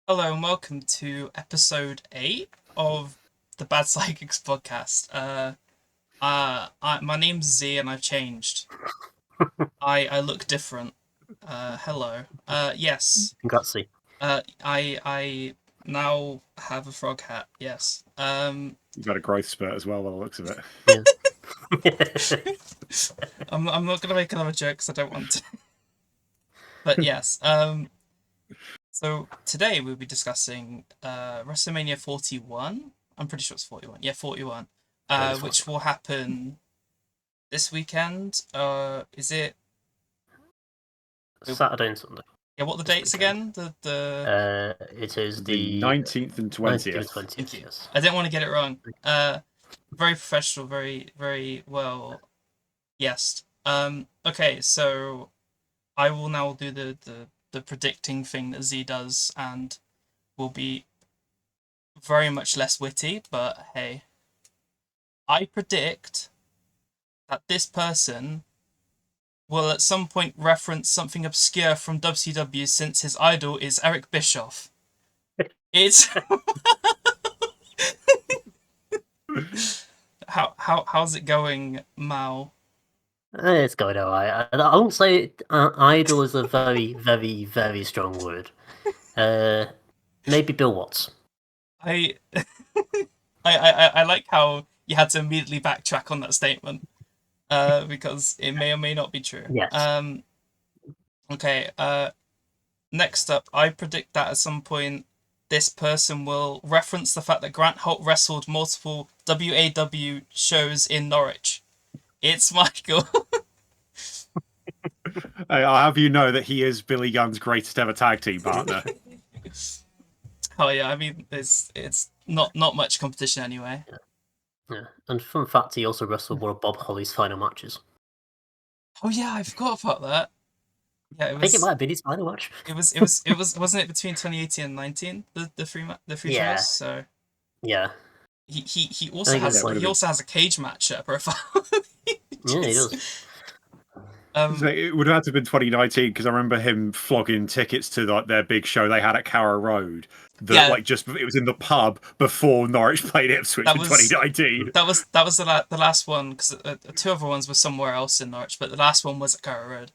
Hello and welcome to episode 8 of the Bad Psychics podcast. My name's Z and I've changed. I look different. Hello. Yes. Gutsy. I now have a frog hat. Yes. You've got a growth spurt as well by the looks of it. Yeah. I'm not gonna make another joke because I don't want to. But yes. So today we'll be discussing Wrestlemania 41. I'm pretty sure it's 41. Yeah, 41. Which will happen this weekend. Is it Saturday and Sunday. Yeah, what are the dates again? It is the 19th and 20th. 20th, Thank you. yes. I didn't want to get it wrong. Very professional, very well. Yes. Okay, so I will now do the predicting thing that Z does, and will be very much less witty, but hey. I predict that this person will at some point reference something obscure from WCW since his idol is Eric Bischoff. It's how's it going, Mal? It's going alright. I won't say idol is a very, very, very strong word. Maybe Bill Watts. I I like how you had to immediately backtrack on that statement. Because it may or may not be true. Yes. Okay. Next up, I predict that at some point this person will reference the fact that Grant Holt wrestled multiple WAW shows in Norwich. It's Michael. I'll have you know that he is Billy Gunn's greatest ever tag team partner. Oh yeah, I mean it's not much competition anyway. Yeah. And fun fact, he also wrestled one of Bob Holly's final matches. Oh yeah, I forgot about that. Yeah, I think it might have been his final match. It was wasn't it between 2018 and 19 the three Yeah. shows, so Yeah. He also has a cage match profile. Yeah, he does. So it would have had to have been 2019 because I remember him flogging tickets to their big show they had at Carrow Road. It was in the pub before Norwich played Ipswich in 2019. That was the last one, because two other ones were somewhere else in Norwich, but the last one was at Carrow Road.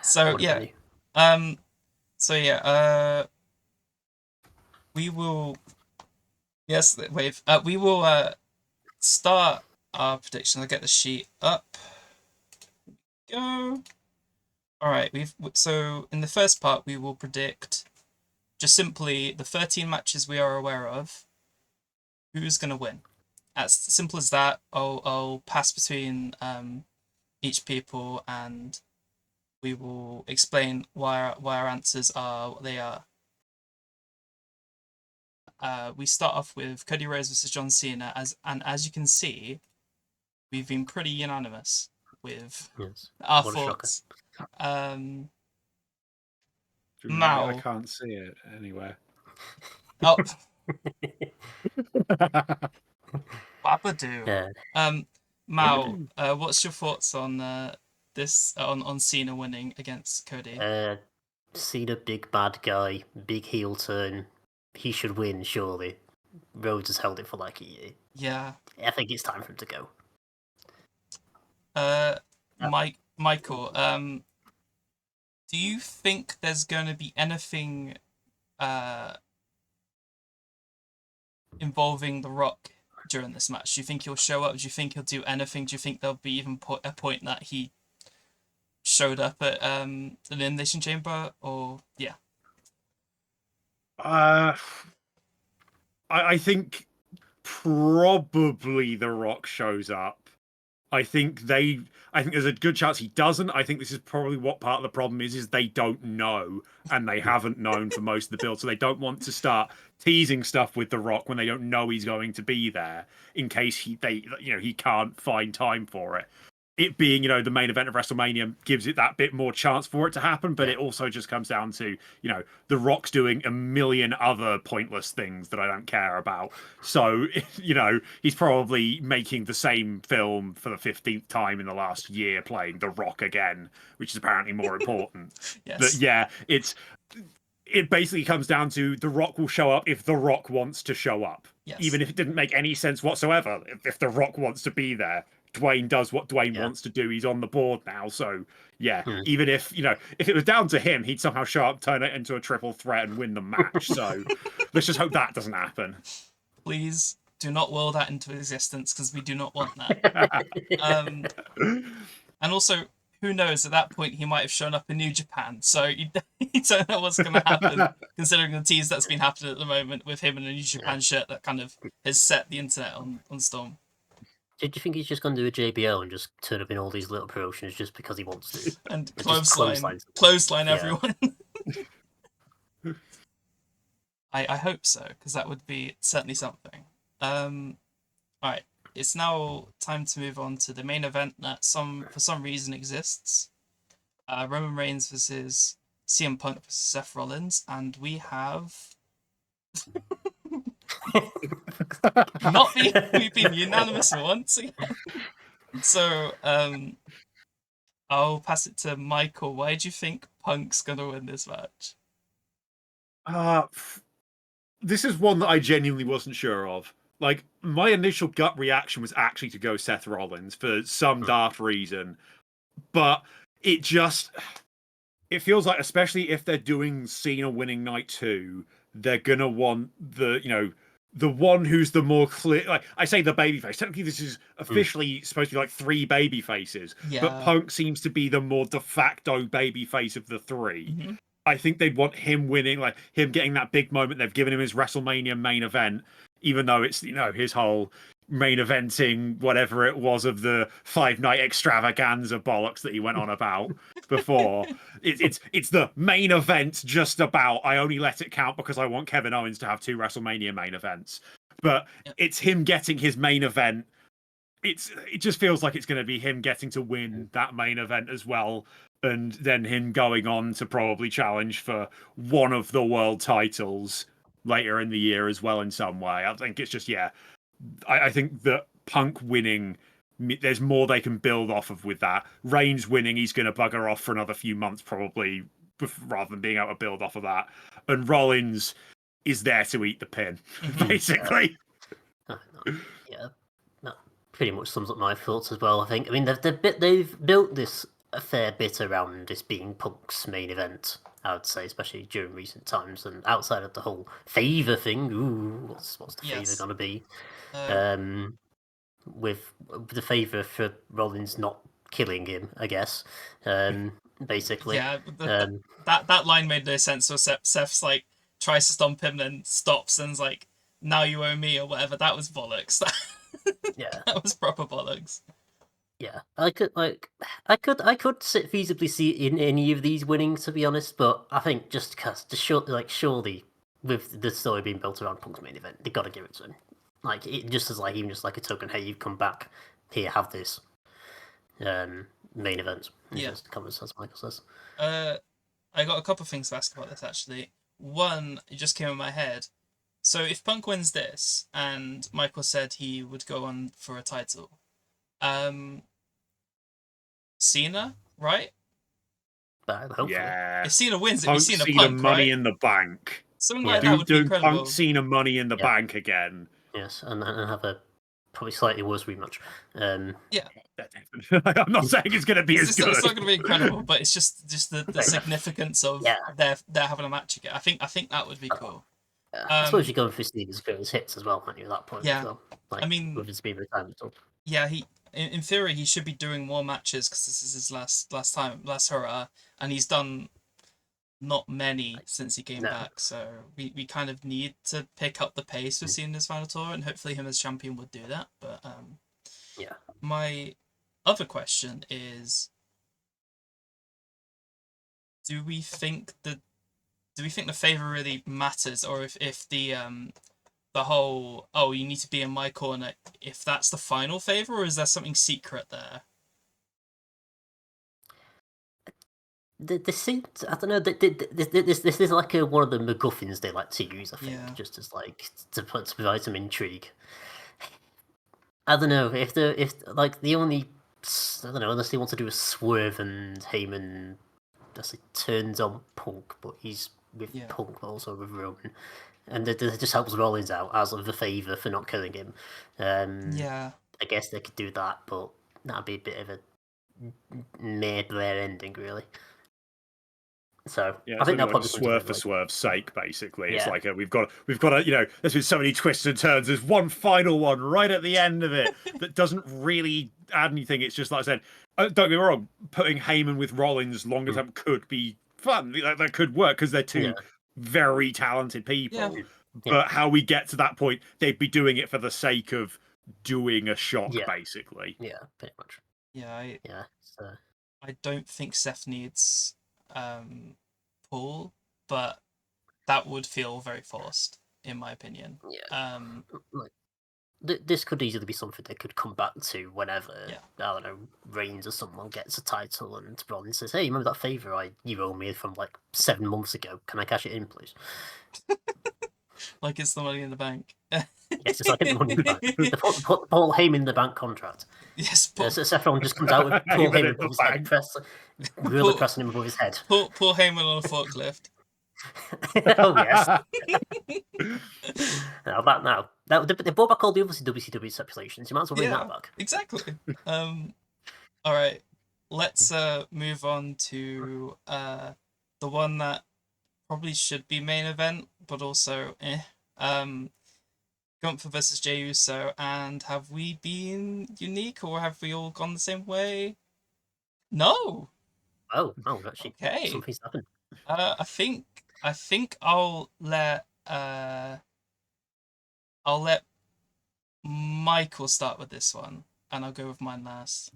So yeah, we will. Yes, wave. We will start our prediction. I'll get the sheet up. Go. All right. So in the first part we will predict just simply the 13 matches we are aware of. Who's gonna win? As simple as that. I'll pass between each people, and we will explain why our answers are what they are. We start off with Cody Rhodes versus John Cena, as you can see, we've been pretty unanimous with our thoughts. Mal, I can't see it anywhere. Oh, Babadoo. Yeah. Mal, what's your thoughts on on Cena winning against Cody? Cena, big bad guy, big heel turn. He should win, surely. Rhodes has held it for like a year. Yeah. I think it's time for him to go. Michael, do you think there's going to be anything involving The Rock during this match? Do you think he'll show up? Do you think he'll do anything? Do you think there'll be even a point that he showed up at the Elimination Chamber? Or yeah. I think probably The Rock shows up. I think there's a good chance he doesn't. I think this is probably what part of the problem is they don't know, and they haven't known for most of the build, so they don't want to start teasing stuff with The Rock when they don't know he's going to be there, in case he can't find time for it. it being, the main event of WrestleMania gives it that bit more chance for it to happen, but Yeah. it also just comes down to, The Rock's doing a million other pointless things that I don't care about. So, he's probably making the same film for the 15th time in the last year playing The Rock again, which is apparently more important. Yes. But yeah, it basically comes down to The Rock will show up if The Rock wants to show up. Yes. Even if it didn't make any sense whatsoever. If The Rock wants to be there, Dwayne does what Dwayne wants to do. He's on the board now. So, yeah, even if, if it was down to him, he'd somehow show up, turn it into a triple threat and win the match. So let's just hope that doesn't happen. Please do not will that into existence, because we do not want that. And also, who knows, at that point he might have shown up in New Japan, so you don't know what's going to happen, considering the tease that's been happening at the moment with him in a New Japan shirt that kind of has set the internet on storm. Do you think he's just going to do a JBL and just turn up in all these little promotions just because he wants to? And just clothesline everyone. I hope so, because that would be certainly something. Alright, it's now time to move on to the main event that for some reason exists. Roman Reigns versus CM Punk versus Seth Rollins, and we have we've been unanimous once again. So I'll pass it to Michael. Why do you think Punk's gonna win this match? This is one that I genuinely wasn't sure of. Like, my initial gut reaction was actually to go Seth Rollins for some daft reason, but it feels like, especially if they're doing Cena winning night 2, they're gonna want the one who's the more clear, like, I say the babyface. Technically, this is officially supposed to be like 3 baby faces, but Punk seems to be the more de facto babyface of the 3. Mm-hmm. I think they'd want him winning, like him getting that big moment. They've given him his WrestleMania main event, even though it's, his whole main eventing, whatever it was, of the 5-night extravaganza bollocks that he went on about before. It's the main event just about, I only let it count because I want Kevin Owens to have 2 WrestleMania main events. But it's him getting his main event. It just feels like it's going to be him getting to win that main event as well, and then him going on to probably challenge for one of the world titles later in the year as well in some way. I think it's just, I think that Punk winning, there's more they can build off of with that. Reigns winning, he's going to bugger off for another few months probably, rather than being able to build off of that. And Rollins is there to eat the pin, basically. Yeah, that pretty much sums up my thoughts as well. I think. I mean, they've built this a fair bit around this being Punk's main event, I would say, especially during recent times, and outside of the whole favour thing. Ooh, what's the favour gonna be? With the favour for Rollins not killing him, I guess. Basically. Yeah, that line made no sense. So Seth's like tries to stomp him, then stops and's like, "Now you owe me" or whatever. That was bollocks. Yeah, that was proper bollocks. Yeah, I could feasibly see in any of these winning, to be honest. But I think surely with the story being built around Punk's main event, they got to give it to him. Like even just like a token. Hey, you've come back. Here, have this main event. Just comes as Michael says. I got a couple of things to ask about this actually. One, it just came in my head. So if Punk wins this, and Michael said he would go on for a title. Cena, right? Hopefully. Yeah. If Cena wins, it'd Punk, be Cena Cena Punk, money right? in the bank. Something like that would be incredible. Punk, Cena money in the bank again. Yes, and have a probably slightly worse rematch. Yeah. I'm not saying it's going to be as good. It's not going to be incredible, but it's just the significance of they're having a match again. I think that would be cool. I suppose you're going for Cena's greatest hits as well, aren't you, at that point? Yeah. So, like, I mean, with his being retired. Yeah, in theory he should be doing more matches because this is his last hurrah, and he's done not many since he came back. So we kind of need to pick up the pace with seeing this final tour, and hopefully him as champion would do that. But my other question is, do we think the favor really matters, or if the whole, you need to be in my corner, if that's the final favor, or is there something secret there? This seems, I don't know. This is like one of the MacGuffins they like to use. I think Yeah. just as like to provide some intrigue. I don't know if like the only I don't know unless they want to do a swerve and Heyman just turns on Punk, but he's with Yeah. Punk but also with Roman, and it just helps Rollins out as of a favour for not killing him. Yeah. I guess they could do that, but that'd be a bit of a meh Blair ending, really. So Yeah, I it's think only they'll like a probably come swerve together. for swerve's sake, basically. It's Yeah. like we've got there's been so many twists and turns. There's one final one right at the end of it that doesn't really add anything. It's just like I said. Don't get me wrong. Putting Heyman with Rollins longer term could be fun. That could work because they're two very talented people. Yeah. But how we get to that point, they'd be doing it for the sake of doing a shock, basically. Yeah, pretty much. Yeah. So I don't think Seth needs Paul, but that would feel very forced, in my opinion. yeah, like this could easily be something they could come back to whenever Yeah. I don't know Reigns or someone gets a title and Rollins says, "Hey, remember that favor you owe me from like 7 months ago? Can I cash it in, please?" Like it's the Money in the Bank. Yes, it's like in the Money in the Bank. They put Paul Heyman in the bank contract. Yes, So Seth Rollins just comes out with Paul Heyman in Heyman the above his head, really pressing him above his head. Paul Heyman on a forklift. Oh yes. Now they brought back all the other WCW stipulations. You might as well bring that back. Exactly. All right, let's move on to the one that probably should be main event, but also Gunther versus Jey Uso. And have we been unique, or have we all gone the same way? No. Oh, actually, Okay. something's happened. I think I'll let Michael start with this one, and I'll go with mine last.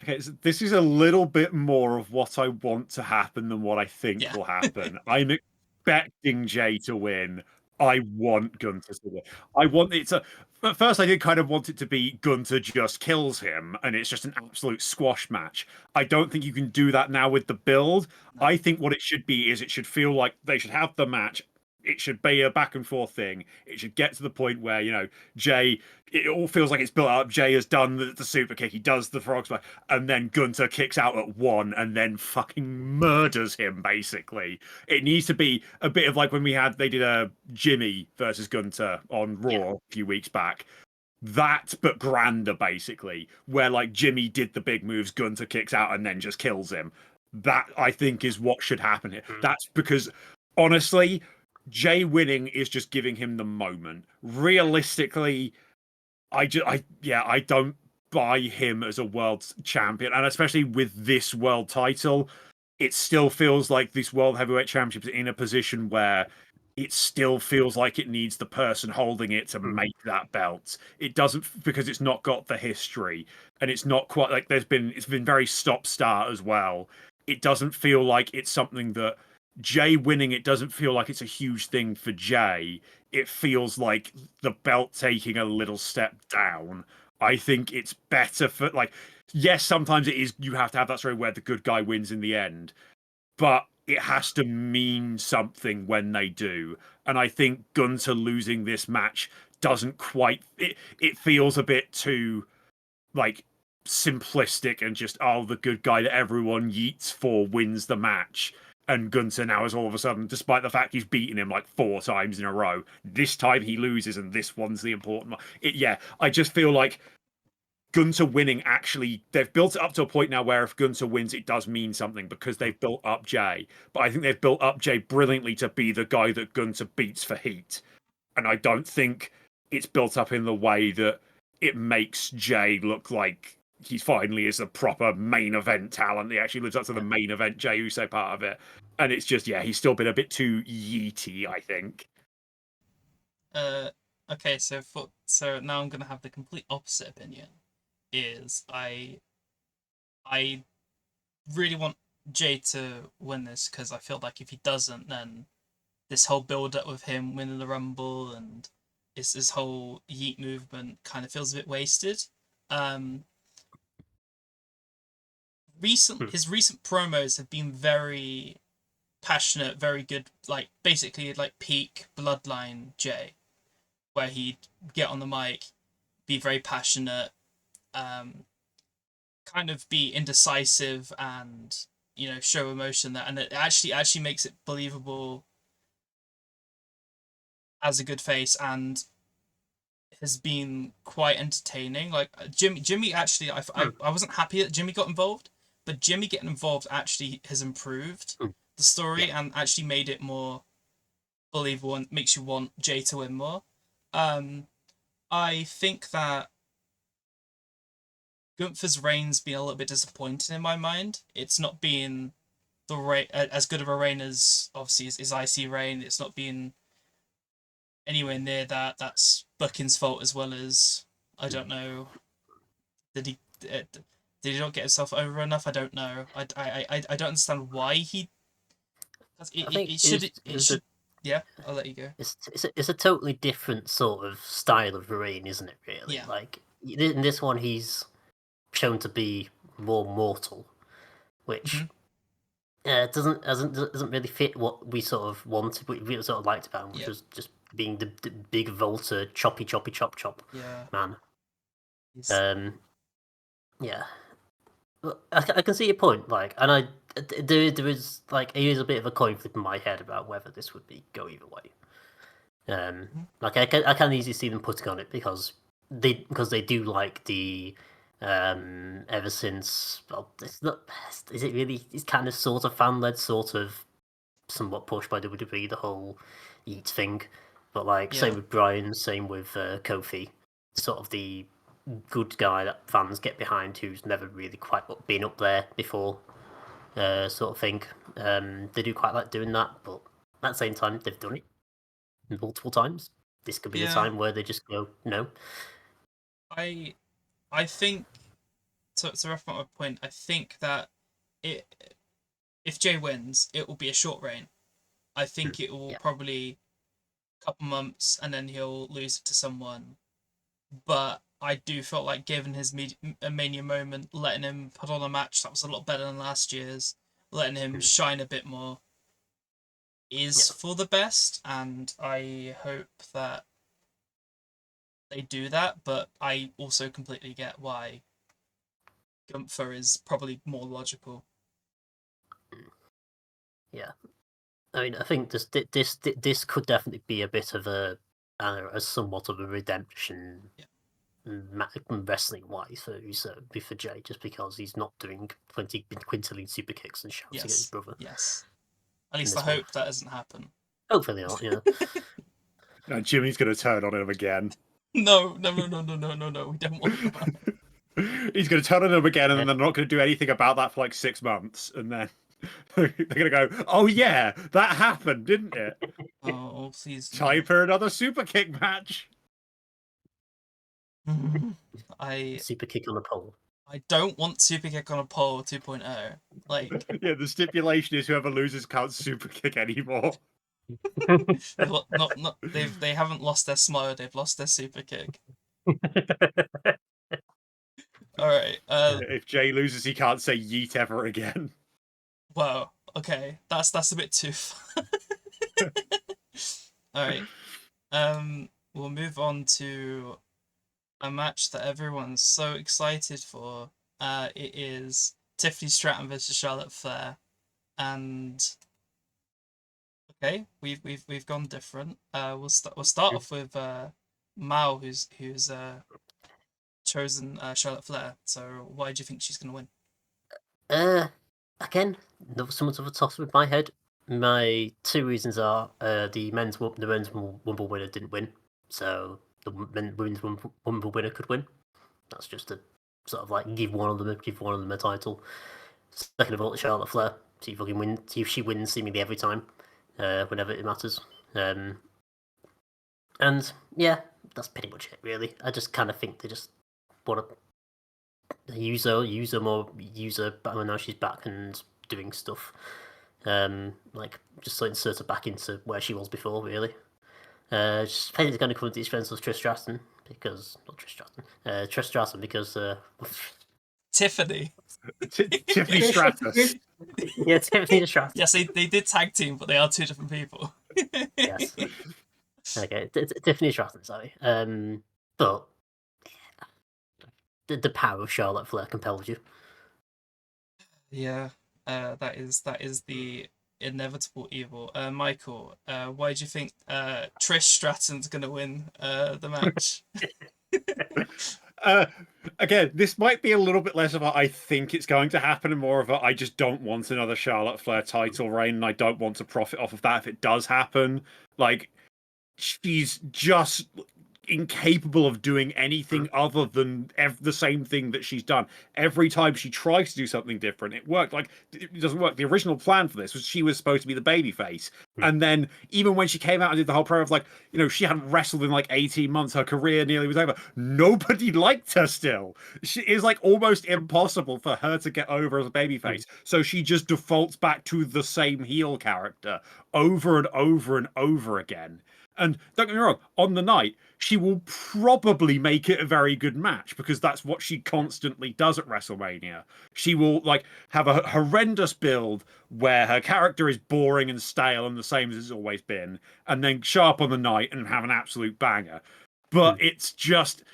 Okay, so this is a little bit more of what I want to happen than what I think Yeah. will happen. I'm expecting Jay to win. I want Gunter to win. I want it to. At first, I did kind of want it to be Gunter just kills him, and it's just an absolute squash match. I don't think you can do that now with the build. No. I think what it should be is it should feel like they should have the match. It should be a back and forth thing. It should get to the point where, Jay, it all feels like it's built up. Jay has done the super kick. He does the frog splash, and then Gunter kicks out at one and then fucking murders him, basically. It needs to be a bit of like when they did a Jimmy versus Gunter on Raw a few weeks back. That, but grander, basically, where like Jimmy did the big moves, Gunter kicks out and then just kills him. That, I think, is what should happen here. That's because, honestly, Jay winning is just giving him the moment. Realistically, I don't buy him as a world champion, and especially with this world title, it still feels like this world heavyweight championship is in a position where it still feels like it needs the person holding it to make that belt. It doesn't, because it's not got the history, and it's not quite like it's been very stop start as well. It doesn't feel like it's something that Jay winning it doesn't feel like it's a huge thing for Jay. It feels like the belt taking a little step down. I think it's better for like, yes, sometimes it is, you have to have that story where the good guy wins in the end, but it has to mean something when they do. And I think Gunter losing this match doesn't quite, it feels a bit too like simplistic and just, oh, the good guy that everyone yeets for wins the match. And Gunter now is all of a sudden, despite the fact he's beaten him like 4 times in a row, this time he loses and this one's the important one. I just feel like Gunter winning, actually, they've built it up to a point now where if Gunter wins, it does mean something because they've built up Jay. But I think they've built up Jay brilliantly to be the guy that Gunter beats for heat. And I don't think it's built up in the way that it makes Jay look like he finally is a proper main event talent. He actually lives up to the main event Jey Uso part of it. And it's just, he's still been a bit too yeety, I think. Okay, so now I'm gonna have the complete opposite opinion. I really want Jay to win this because I feel like if he doesn't, then this whole build up with him winning the Rumble and this whole Yeet movement kind of feels a bit wasted. his recent promos have been very passionate, very good, like basically like peak Bloodline Jay, where he'd get on the mic, be very passionate, kind of be indecisive, and show emotion, and it actually makes it believable as a good face, and has been quite entertaining. Like Jimmy actually, I wasn't happy that Jimmy got involved, but Jimmy getting involved actually has improved the story and actually made it more believable and makes you want Jay to win more. I think that Gunther's reign's been a little bit disappointing in my mind. It's not been as good of a reign as obviously his IC reign. It's not been anywhere near that. That's Booking's fault as well as, I don't know. Did he not get himself over enough? I don't know. I don't understand why he. It should. Yeah, I'll let you go. It's a totally different sort of style of reign, isn't it? Really, Yeah. like in this one, he's shown to be more mortal, which doesn't really fit what we sort of wanted, what we sort of liked about him, which was just being the big Volta choppy chop man. Yeah, I can see your point. Like, and there is like it is a bit of a coin flip in my head about whether this would go either way. Like I can easily see them putting on it because they do like the ever since, well, it's not, is it really, it's kind of sort of fan led, sort of somewhat pushed by WWE, the whole Eat thing, but like same with Brian, same with Kofi, sort of the good guy that fans get behind who's never really quite been up there before, sort of thing. They do quite like doing that, but at the same time they've done it multiple times. This could be the time where they just go no. I think to wrap up my point, I think that if Jay wins, it will be a short reign. I think it will probably a couple months and then he'll lose it to someone. But I do feel like given his Mania moment, letting him put on a match that was a lot better than last year's, letting him shine a bit more is for the best, and I hope that they do that, but I also completely get why Gunther is probably more logical. Yeah, I mean, I think this could definitely be a bit of a somewhat of a redemption, wrestling wise for Jay, just because he's not doing quintillion super kicks and shouting at his brother. Yes, at least I hope that doesn't happen. Hopefully not. Yeah. No, Jimmy's going to turn on him again. No, we don't want that. He's going to turn on him again, and then they're not going to do anything about that for like 6 months, and then they're going to go, "Oh yeah, that happened, didn't it? Oh, please. Time for another super kick match." Super kick on a pole. I don't want super kick on a pole 2.0. Like, yeah, the stipulation is whoever loses can't super kick anymore. They haven't lost their smile, they've lost their super kick. All right. If Jay loses, he can't say yeet ever again. Wow. Okay, that's a bit too far. All right. We'll move on to a match that everyone's so excited for. It is Tiffany Stratton versus Charlotte Flair, and okay, we've gone different. We'll start off with Mao, who's chosen Charlotte Flair. So why do you think she's gonna win? Again, somewhat of a toss with my head. My two reasons are the men's Rumble winner didn't win, so the women's Rumble winner could win. That's just to sort of like give one of them a title. Second of all, Charlotte Flair. See if she wins seemingly every time, whenever it matters. And yeah, that's pretty much it, really. I just kind of think they just want to use her more, but now she's back and doing stuff. Like just to insert her back into where she was before, really. Just think it's going to come at the expense of Trish Stratton because Tiffany. Tiffany Stratus. Yeah, Tiffany Stratus. Yes, they did tag team, but they are two different people. Yes. Okay, Tiffany Stratton, sorry. But the power of Charlotte Flair compels you. Yeah, that is the inevitable evil. Michael, why do you think Trish Stratton's gonna win the match? Uh, Again, this might be a little bit less of a I think it's going to happen and more of a I just don't want another Charlotte Flair title reign and I don't want to profit off of that if it does happen. Like, she's just incapable of doing anything other than the same thing that she's done. Every time she tries to do something different, it worked. Like, it doesn't work. The original plan for this was she was supposed to be the babyface, and then even when she came out and did the whole program of like, she hadn't wrestled in like 18 months, her career nearly was over. Nobody liked her still. She is like almost impossible for her to get over as a babyface. So she just defaults back to the same heel character over and over and over again. And don't get me wrong, on the night, she will probably make it a very good match because that's what she constantly does at WrestleMania. She will like have a horrendous build where her character is boring and stale and the same as it's always been, and then show up on the night and have an absolute banger. But it's just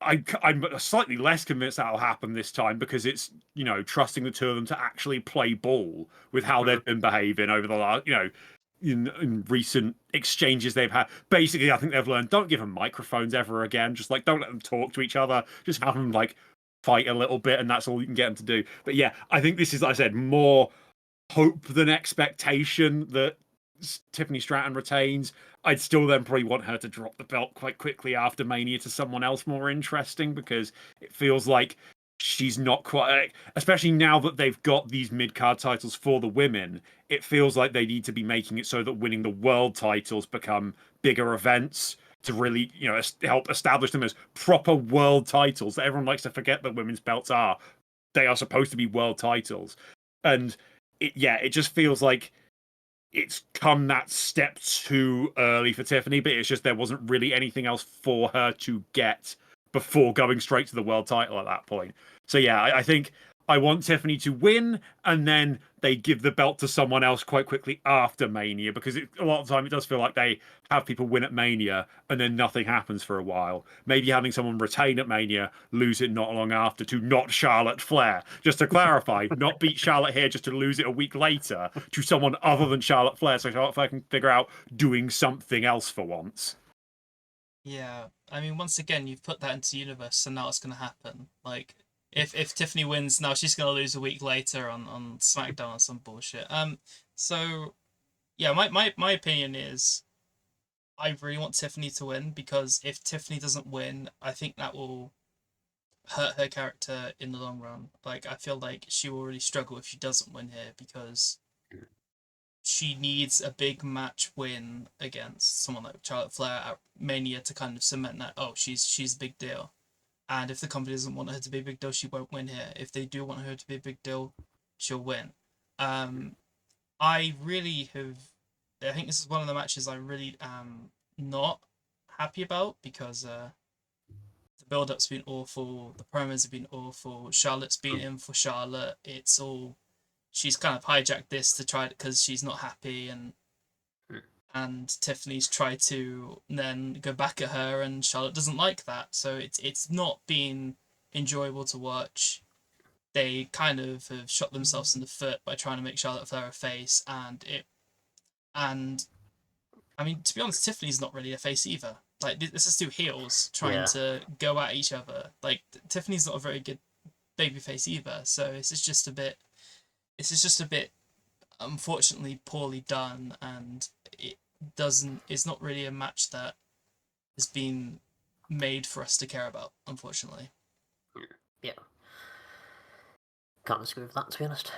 I'm slightly less convinced that'll happen this time because it's trusting the two of them to actually play ball with how they've been behaving over the last in recent exchanges they've had. Basically, I think they've learned don't give them microphones ever again. Just like don't let them talk to each other. Just have them like fight a little bit, and that's all you can get them to do. But yeah, I think this is, like I said, more hope than expectation that Tiffany Stratton retains. I'd still then probably want her to drop the belt quite quickly after Mania to someone else more interesting because it feels like she's not quite, especially now that they've got these mid-card titles for the women, it feels like they need to be making it so that winning the world titles become bigger events to really, help establish them as proper world titles that everyone likes to forget that women's belts are. They are supposed to be world titles. And it just feels like it's come that step too early for Tiffany, but it's just there wasn't really anything else for her to get before going straight to the world title at that point. So yeah, I think I want Tiffany to win, and then they give the belt to someone else quite quickly after Mania, because a lot of the time it does feel like they have people win at Mania and then nothing happens for a while. Maybe having someone retain at Mania, lose it not long after to not Charlotte Flair. Just to clarify, not beat Charlotte here just to lose it a week later to someone other than Charlotte Flair, so Charlotte Flair can figure out doing something else for once. Yeah, I mean, once again, you've put that into the universe, so now it's going to happen. Like, if Tiffany wins, now she's going to lose a week later on SmackDown or some bullshit. So, yeah, my opinion is I really want Tiffany to win because if Tiffany doesn't win, I think that will hurt her character in the long run. Like, I feel like she will really struggle if she doesn't win here because she needs a big match win against someone like Charlotte Flair at Mania to kind of cement that she's a big deal. And if the company doesn't want her to be a big deal, she won't win here. If they do want her to be a big deal, she'll win. I really have. I think this is one of the matches I really am not happy about because the build-up's been awful, the promos have been awful. Charlotte's been in for Charlotte. It's all she's kind of hijacked this to try it because she's not happy and Tiffany's tried to then go back at her and Charlotte doesn't like that, so it's not been enjoyable to watch. They kind of have shot themselves in the foot by trying to make Charlotte Flair a face, and I mean, to be honest, Tiffany's not really a face either. Like, this is two heels trying to go at each other. Like, Tiffany's not a very good babyface either, so this is just a bit unfortunately poorly done, and it's not really a match that has been made for us to care about, unfortunately. Yeah. Can't disagree with that, to be honest.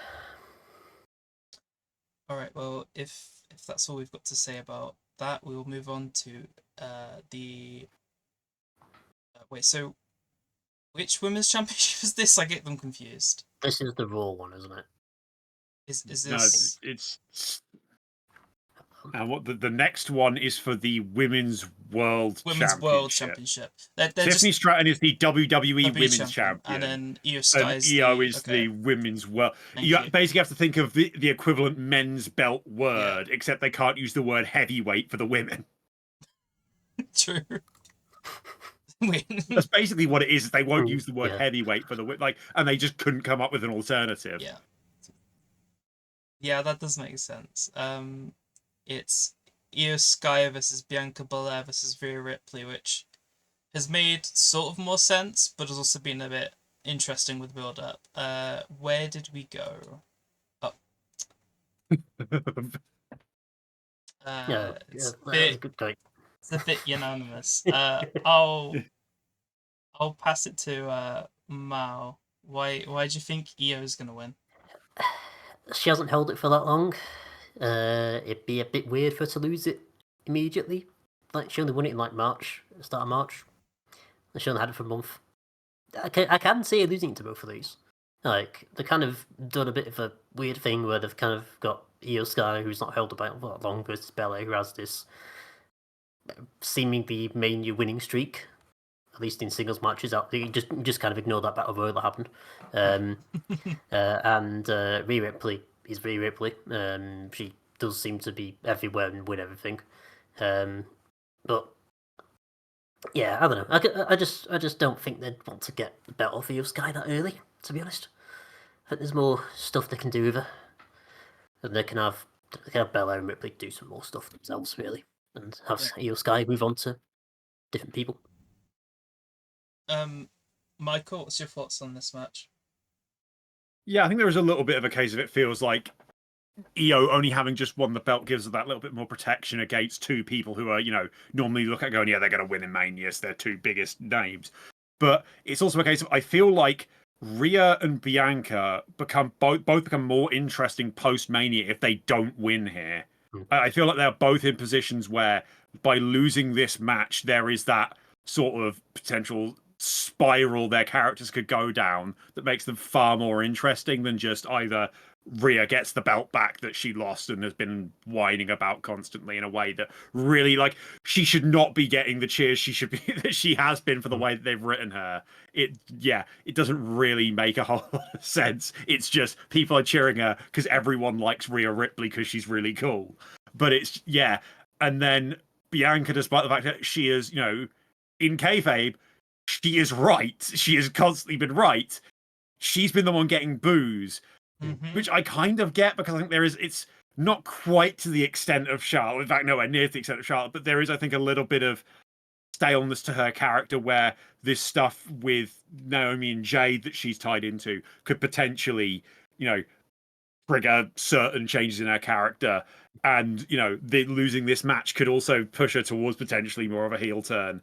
Alright, well, if that's all we've got to say about that, we will move on to the wait, so which women's championship is this? I get them confused. This is the Raw one, isn't it? Is this? No, it's And what the next one is for the Women's World World Championship. Championship. They're Tiffany just Stratton is the WWE WWE Women's Champion, and then Io Sky and is Io the is the Women's World. Thank You you. basically have to think of the equivalent men's belt word, except they can't use the word heavyweight for the women. True. That's basically what it is. They won't use the word Yeah. heavyweight for the women, and they just couldn't come up with an alternative. Yeah. Yeah, that does make sense. It's Io Sky versus Bianca Belair versus Rhea Ripley, which has made sort of more sense, but has also been a bit interesting with build up. Where did we go? Oh. It's a that was bit, a good point. it's a bit unanimous. I'll pass it to Mao. Why do you think Io is gonna win? She hasn't held it for that long. It'd be a bit weird for her to lose it immediately. Like, she only won it in like March, start of March. And she only had it for a month. I can see her losing it to both of these. Like, they kind of done a bit of a weird thing where they've kind of got Io Sky, who's not held the belt for that long, versus Belair, who has this seemingly mania winning streak, at least in singles matches. You just kind of ignore that battle royal that happened. And Rhea Ripley is Rhea Ripley. She does seem to be everywhere and win everything. But yeah, I don't know. I just don't think they'd want to get the belt off Io Sky that early, to be honest. I think there's more stuff they can do with her. And they can have Bella and Ripley do some more stuff themselves, really. And have Io Sky move on to different people. Michael, what's your thoughts on this match? Yeah, I think there is a little bit of a case of it feels like Io only having just won the belt gives her that little bit more protection against two people who are, normally look at going, yeah, they're going to win in Mania, so they're two biggest names. But it's also a case of, I feel like Rhea and Bianca both become more interesting post Mania if they don't win here. I feel like they're both in positions where by losing this match, there is that sort of potential spiral their characters could go down that makes them far more interesting than just either Rhea gets the belt back that she lost and has been whining about constantly in a way that really, like, she should not be getting the cheers she should be that she has been for the way that they've written her. It doesn't really make a whole lot of sense. It's just people are cheering her because everyone likes Rhea Ripley because she's really cool. But it's and then Bianca, despite the fact that she is, in kayfabe, she is right. She has constantly been right. She's been the one getting boos. Which I kind of get because I think it's not quite to the extent of Charlotte. In fact, nowhere near to the extent of Charlotte, but there is, I think, a little bit of staleness to her character where this stuff with Naomi and Jade that she's tied into could potentially, trigger certain changes in her character. And, losing this match could also push her towards potentially more of a heel turn,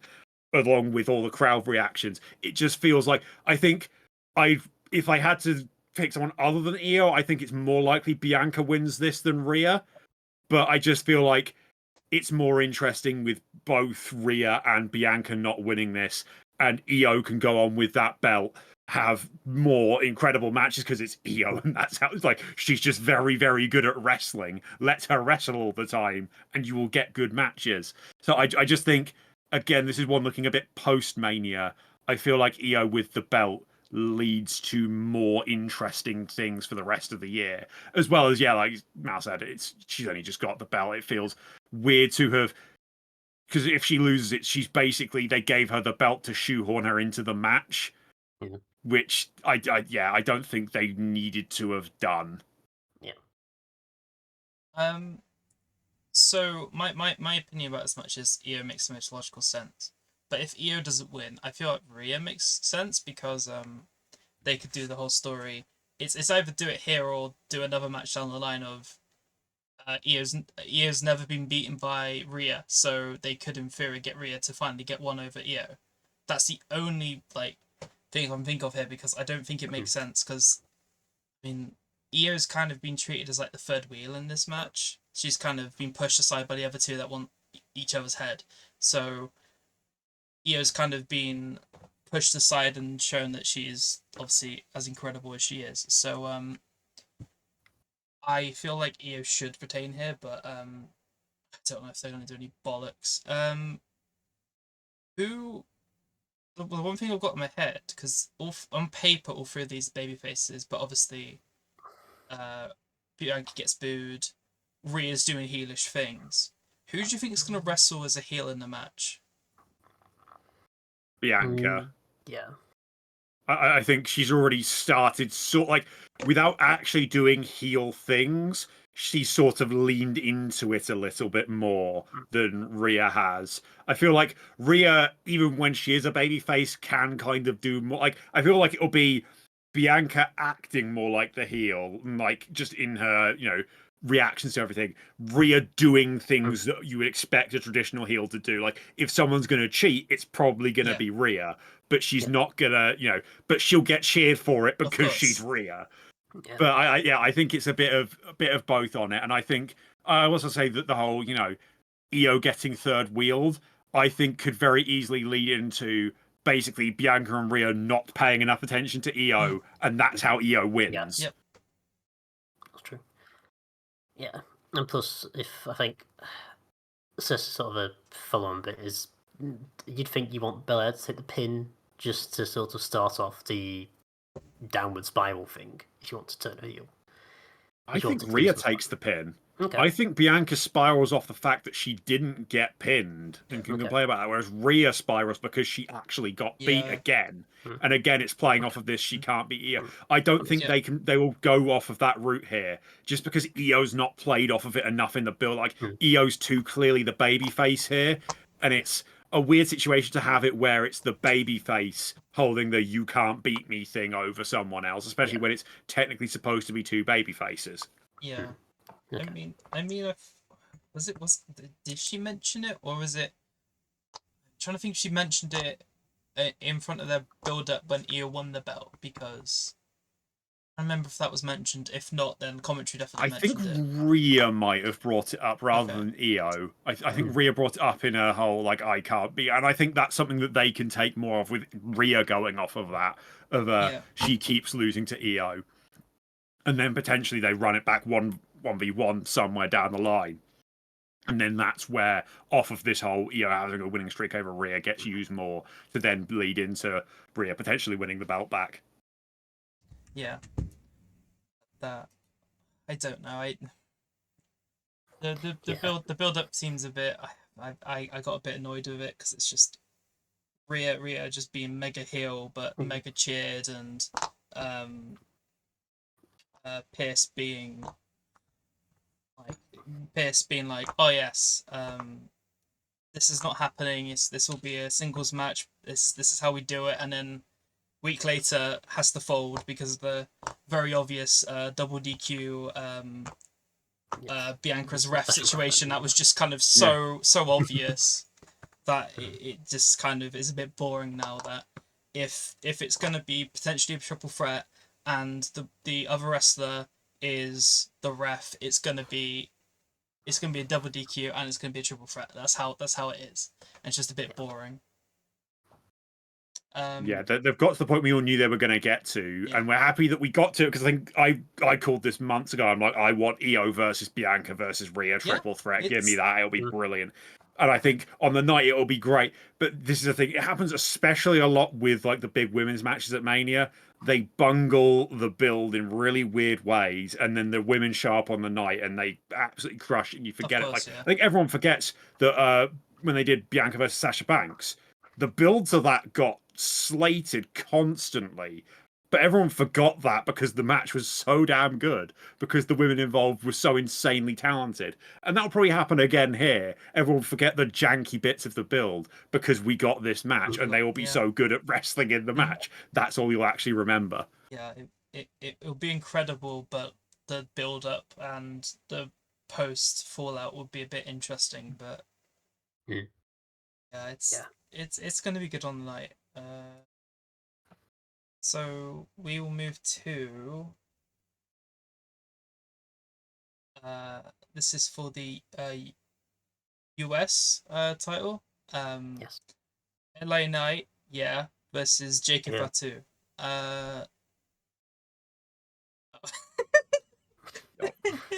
along with all the crowd reactions. It just feels like, I think if I had to pick someone other than Io, I think it's more likely Bianca wins this than Rhea. But I just feel like it's more interesting with both Rhea and Bianca not winning this, and Io can go on with that belt, have more incredible matches because it's Io, and that's how it's like. She's just very, very good at wrestling. Let her wrestle all the time, and you will get good matches. So I just think, again, this is one looking a bit post-Mania. I feel like Io with the belt leads to more interesting things for the rest of the year, as well as like Mal said, she's only just got the belt. It feels weird to have, because if she loses it, she's basically, they gave her the belt to shoehorn her into the match, which I don't think they needed to have done. So my opinion about as much as Io makes so much logical sense. But if Io doesn't win, I feel like Rhea makes sense because they could do the whole story. It's either do it here or do another match down the line of Io's never been beaten by Rhea, so they could in theory get Rhea to finally get one over Io. That's the only thing I can think of here because I don't think it makes sense because Io's kind of been treated as like the third wheel in this match. She's kind of been pushed aside by the other two that want each other's head. So Io's kind of been pushed aside and shown that she is obviously as incredible as she is. So I feel like Io should retain here, but don't know if they're going to do any bollocks. Who? The one thing I've got in my head, because on paper all three of these baby faces, but obviously, Bianca gets booed. Rhea's doing heelish things. Who do you think is going to wrestle as a heel in the match? Bianca. Yeah. I think she's already started without actually doing heel things, she sort of leaned into it a little bit more than Rhea has. I feel like Rhea, even when she is a babyface, can kind of do more. Like, I feel like it'll be Bianca acting more like the heel, like just in her, reactions to everything. Rhea doing things that you would expect a traditional heel to do. Like, if someone's going to cheat, it's probably going to be Rhea, but she's not gonna, but she'll get cheered for it because she's Rhea. Yeah. But I think it's a bit of both on it, and I think I also say that the whole, Io getting third wheeled, I think could very easily lead into basically Bianca and Rhea not paying enough attention to Io, and that's how Io wins. Yeah. Yep. That's true. Yeah, and plus, if I think it's just sort of a follow-on bit is, you'd think you want Belair to take the pin just to sort of start off the downward spiral thing. If you want to turn her heel, I think Rhea takes the pin. Okay. I think Bianca spirals off the fact that she didn't get pinned and can complain about that, whereas Rhea spirals because she actually got beat again. And again, it's playing off of this, she can't beat Io. I don't think they will go off of that route here, just because Io's not played off of it enough in the build. Like, Io's too clearly the baby face here, and it's a weird situation to have it where it's the baby face holding the "you can't beat me" thing over someone else, especially when it's technically supposed to be two baby faces. Yeah. Okay. I mean, did she mention it, or was it? I'm trying to think. If she mentioned it in front of their build-up when Io won the belt, because I remember if that was mentioned. If not, then commentary definitely mentioned it. I think Rhea might have brought it up rather than Io. I think Rhea brought it up in her whole like "I can't be," and I think that's something that they can take more of with Rhea going off of that. She keeps losing to Io, and then potentially they run it back 1v1 somewhere down the line. And then that's where, off of this whole Io having a winning streak over Rhea, gets used more to then lead into Rhea potentially winning the belt back. Yeah. That I don't know. The build up seems a bit. I got a bit annoyed with it because it's just Rhea just being mega heel but mega cheered, and Pierce being like, oh yes, this is not happening. This will be a singles match. This is how we do it, and then week later has to fold because of the very obvious double DQ Bianca's ref situation that was just kind of so obvious that it just kind of is a bit boring now. That if it's going to be potentially a triple threat and the other wrestler is the ref, it's going to be a double DQ and it's going to be a triple threat. That's how it is. And it's just a bit boring. They've got to the point we all knew they were going to get to, and we're happy that we got to it, because I think I called this months ago. I'm like, I want Io versus Bianca versus Rhea triple threat. Give me that. It'll be brilliant. And I think on the night it'll be great. But this is the thing. It happens especially a lot with like the big women's matches at Mania. They bungle the build in really weird ways, and then the women show up on the night and they absolutely crush it, and you forget it. Like, I think everyone forgets that when they did Bianca versus Sasha Banks, the builds of that got slated constantly, but everyone forgot that because the match was so damn good, because the women involved were so insanely talented. And that'll probably happen again here. Everyone forget the janky bits of the build because we got this match, and they will be so good at wrestling in the match. That's all you'll actually remember. Yeah, it'll be incredible, but the build up and the post fallout would be a bit interesting. But it's going to be good on the night. So we will move to this is for the US title. Yes. LA Knight, versus Jacob Fatu.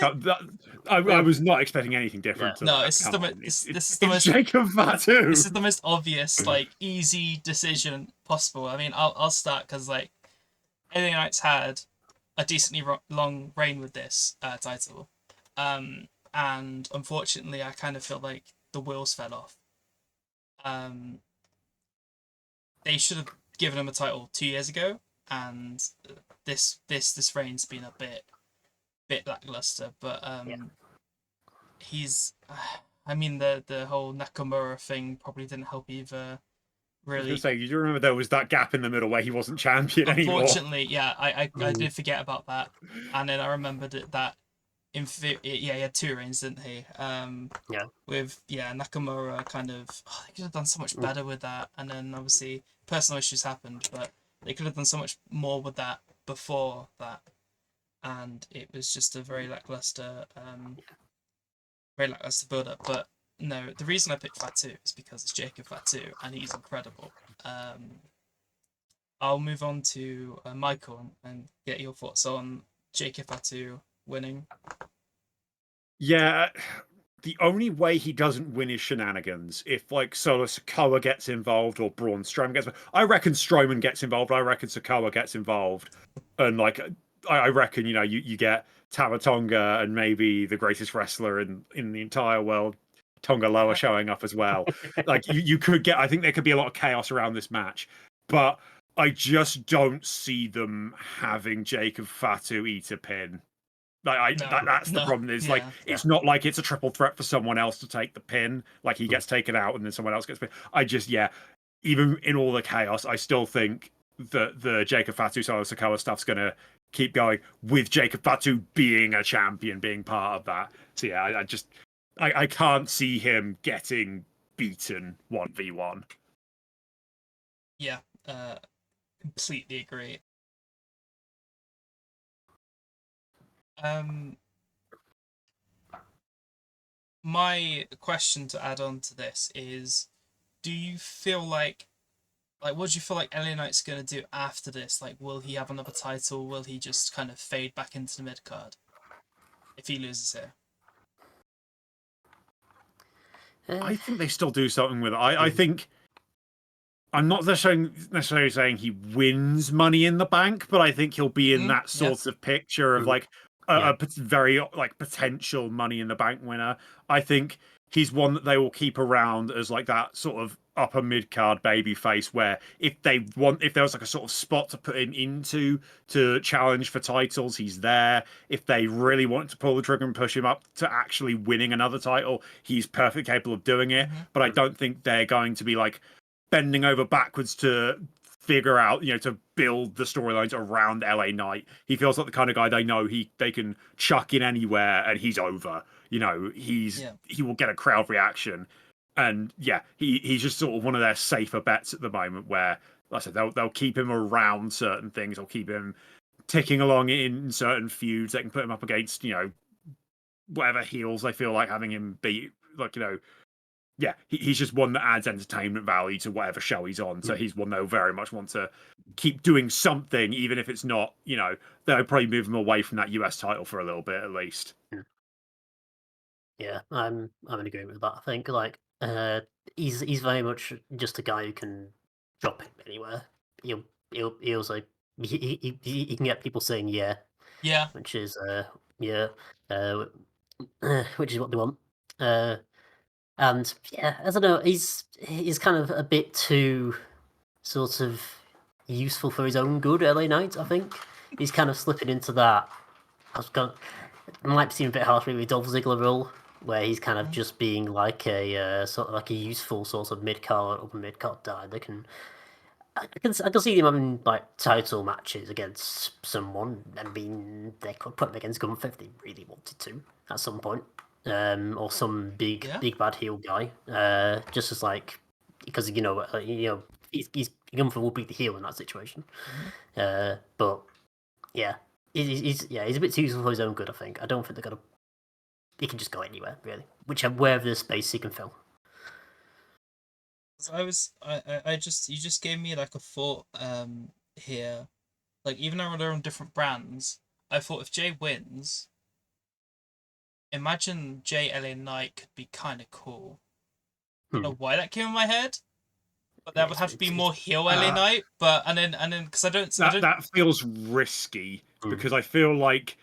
I was not expecting anything different to No, that. this is Come on. this is It's the most Jacob Fatu. this is the most obvious, like, easy decision possible. I mean, I'll start because, like, LA Knights had a decently long reign with this title, and unfortunately, I kind of feel like the wheels fell off. They should have given him a title 2 years ago, and this reign's been a bit lackluster. But he's, I mean, the whole Nakamura thing probably didn't help either. I was Really, gonna say, you remember there was that gap in the middle where he wasn't champion anymore. unfortunately, yeah, I did forget about that, and then I remembered that he had 2 reigns, didn't he? Yeah. With Nakamura kind of, they could have done so much better with that, and then obviously personal issues happened, but they could have done so much more with that before that, and it was just a very lackluster build up. But no, the reason I picked Fatu is because it's Jacob Fatu, and he's incredible. I'll move on to Michael and get your thoughts on Jacob Fatu winning. Yeah, the only way he doesn't win is shenanigans. If like Solo Sikoa gets involved or Braun Strowman gets involved. I reckon Strowman gets involved. I reckon Sikoa gets involved. And like I reckon, you get Tama Tonga and maybe the greatest wrestler in the entire world, Tonga Loa, showing up as well. Like you could get, I think there could be a lot of chaos around this match. But I just don't see them having Jacob Fatu eat a pin. Like that's the problem. Is like it's not like it's a triple threat for someone else to take the pin. Like he gets taken out and then someone else gets pinned. I just even in all the chaos, I still think that the Jacob Fatu Solo Sikoa stuff's gonna keep going with Jacob Fatu being a champion, being part of that. So I can't see him getting beaten 1v1. Yeah, completely agree. My question to add on to this is, do you feel like what do you feel like LA Knight's gonna do after this? Like, will he have another title? Will he just kind of fade back into the mid card if he loses here? I think they still do something with it. I think I'm not necessarily saying he wins Money in the Bank, but I think he'll be in that sort of picture of like a very like potential Money in the Bank winner. I think he's one that they will keep around as like that sort of upper mid card baby face where if there was like a sort of spot to put him into to challenge for titles, he's there. If they really want to pull the trigger and push him up to actually winning another title, he's perfectly capable of doing it. But I don't think they're going to be like bending over backwards to figure out, to build the storylines around LA Knight. He feels like the kind of guy they know they can chuck in anywhere and he's over. He will get a crowd reaction. And he's just sort of one of their safer bets at the moment where, like I said, they'll keep him around certain things. They'll keep him ticking along in certain feuds. They can put him up against, whatever heels they feel like having him beat. Like, he's just one that adds entertainment value to whatever show he's on. So he's one they'll very much want to keep doing something, even if it's not, they'll probably move him away from that US title for a little bit at least. Yeah, I'm in agreement with that. I think like he's very much just a guy who can drop him anywhere. He'll like he can get people saying yeah, which is which is what they want. And I don't know, he's kind of a bit too sort of useful for his own good. LA Knight, I think he's kind of slipping into that. It might seem a bit harsh with Dolph Ziggler role, where he's kind of just being like a sort of like a useful sort of mid card, upper mid card guy. I can see him having like title matches against someone. I mean, they could put him against Gunther if they really wanted to at some point, or some big bad heel guy. Just as like because he's Gunther will beat the heel in that situation. But he's a bit too useful for his own good. I think. I don't think they're gonna. He can just go anywhere really, wherever the space he can fill. You just gave me like a thought here, like even though they're on different brands, I thought if Jay wins, imagine Jay LA Knight could be kind of cool. I don't Hmm. know why that came in my head, but that would have to be It's- more heel LA Knight. But and then because I don't. That feels risky Hmm. because I feel like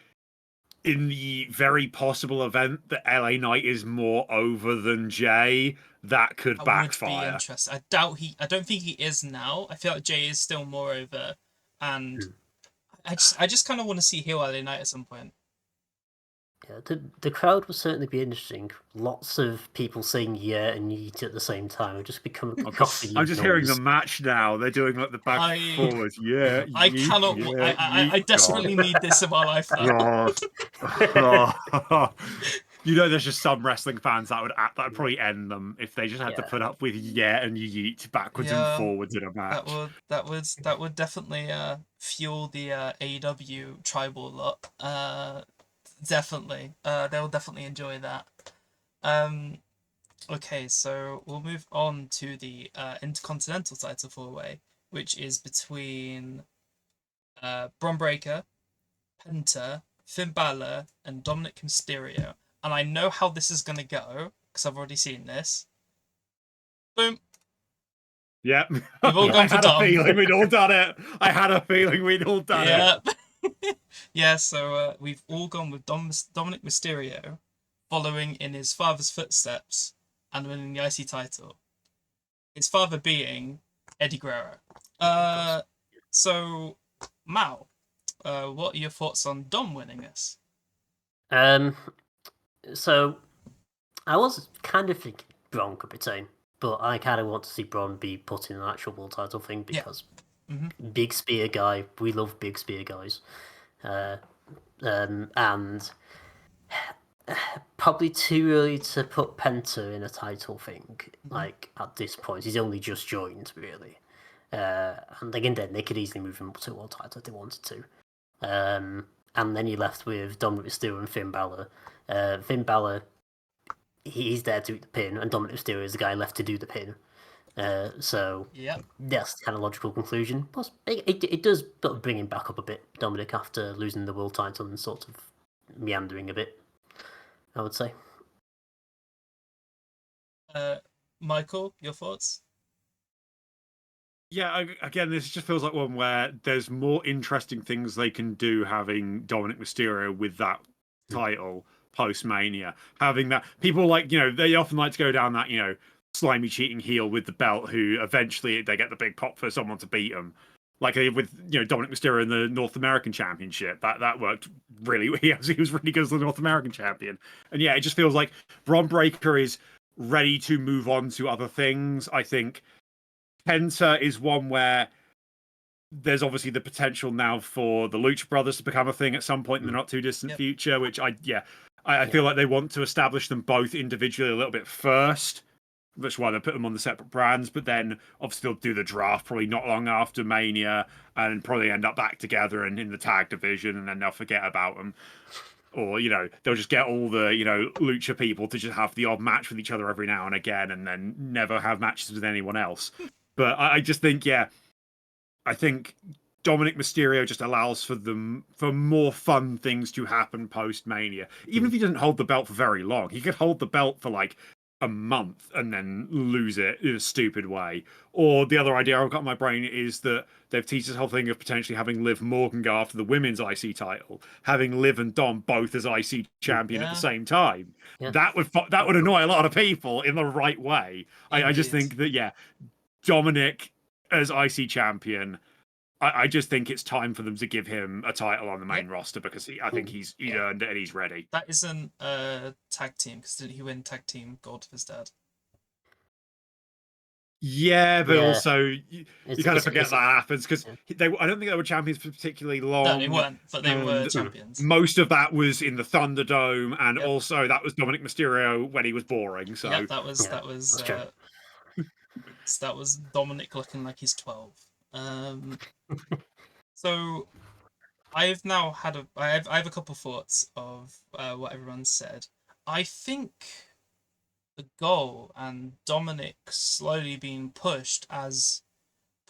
in the very possible event that LA Knight is more over than Jay, that could That would be backfire. interesting. I don't think he is now. I feel like Jay is still more over, and Hmm. I just kind of want to see heel LA Knight at some point. Yeah, the crowd will certainly be interesting. Lots of people saying yeah and yeet at the same time. It'll just become a cacophony I'm of just hearing the noise. match now. They're doing like the back I forward. Yeah, I yeet, cannot. yeah, yeet. I desperately need this in my life now. God. You know, there's just some wrestling fans that would probably end them if they just had to Yeah. put up with yeah and yeet backwards and Yeah, forwards in a match. that would definitely fuel the AEW tribal lot. Definitely. They'll definitely enjoy that. Um, okay, so we'll move on to the Intercontinental title four-way, which is between Bron Breakker, Penta, Finn Balor, and Dominic Mysterio. And I know how this is gonna go because I've already seen this. Boom. Yep. We've all I gone for had a Dom. feeling we'd all done it. I had a feeling we'd all done it. Yeah. Yeah, so we've all gone with Dominic Mysterio following in his father's footsteps and winning the IC title. His father being Eddie Guerrero. So, Mal, what are your thoughts on Dom winning this? Um, so I was kind of thinking Braun could retain, but I kind of want to see Braun be put in an actual world title thing Yeah. because Mhm. big spear guy. We love big spear guys. And probably too early to put Penta in a title thing. Like at this point, he's only just joined really. And again, then they could easily move him up to a world title if they wanted to. And then you're left with Dominic Mysterio and Finn Balor. Finn Balor, he's there to do the pin, and Dominic Mysterio is the guy left to do the pin. So Yep. that's the kind of logical conclusion. Plus, it does sort of bring him back up a bit, Dominic, after losing the world title and sort of meandering a bit, I would say. Michael, your thoughts? Yeah, again, this just feels like one where there's more interesting things they can do having Dominic Mysterio with that title post Mania. Having that, people like, they often like to go down that, slimy cheating heel with the belt who eventually they get the big pop for someone to beat them. Like with, Dominic Mysterio in the North American Championship. That worked really, he was really good as the North American champion. And yeah, it just feels like Bron Breakker is ready to move on to other things. I think Penta is one where there's obviously the potential now for the Lucha Brothers to become a thing at some point in the not too distant future, which I feel like they want to establish them both individually a little bit first. That's why they put them on the separate brands, but then obviously they'll do the draft probably not long after Mania and probably end up back together and in the tag division, and then they'll forget about them. Or, they'll just get all the, Lucha people to just have the odd match with each other every now and again and then never have matches with anyone else. But I just think, I think Dominic Mysterio just allows for more fun things to happen post Mania. Even if he doesn't hold the belt for very long, he could hold the belt for like a month and then lose it in a stupid way. Or the other idea I've got in my brain is that they've teased this whole thing of potentially having Liv Morgan go after the women's IC title, having Liv and Dom both as IC champion at the same time. Yeah. That would annoy a lot of people in the right way. I just think that Dominic as IC champion, I just think it's time for them to give him a title on the main roster because I think he's earned it and he's ready. That isn't a tag team because didn't he win tag team gold with his dad? Yeah, but also you kind of forget that happens because I don't think they were champions for particularly long. No, they weren't, but they were champions. Most of that was in the Thunderdome, and also that was Dominic Mysterio when he was boring. So that was Dominic looking like he's 12. So I've now had I have a couple thoughts of what everyone said. I think the goal and Dominic slowly being pushed as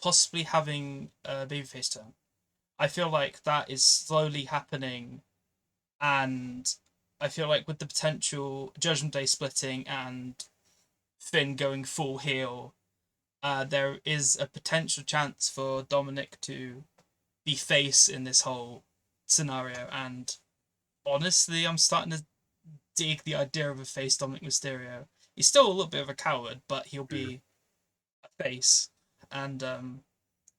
possibly having a babyface turn. I feel like that is slowly happening, and I feel like with the potential Judgment Day splitting and Finn going full heel, there is a potential chance for Dominic to be face in this whole scenario. And honestly, I'm starting to dig the idea of a face Dominic Mysterio. He's still a little bit of a coward, but he'll be a face, and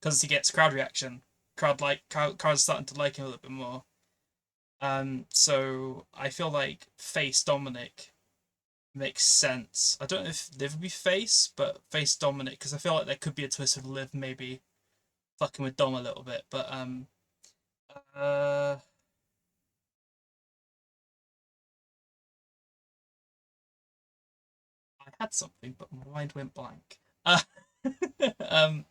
because he gets crowd reaction, crowd's starting to like him a little bit more. So I feel like face Dominic makes sense. I don't know if Liv would be face, but face Dominic, because I feel like there could be a twist of Liv maybe fucking with Dom a little bit. But I had something, but my mind went blank. Um.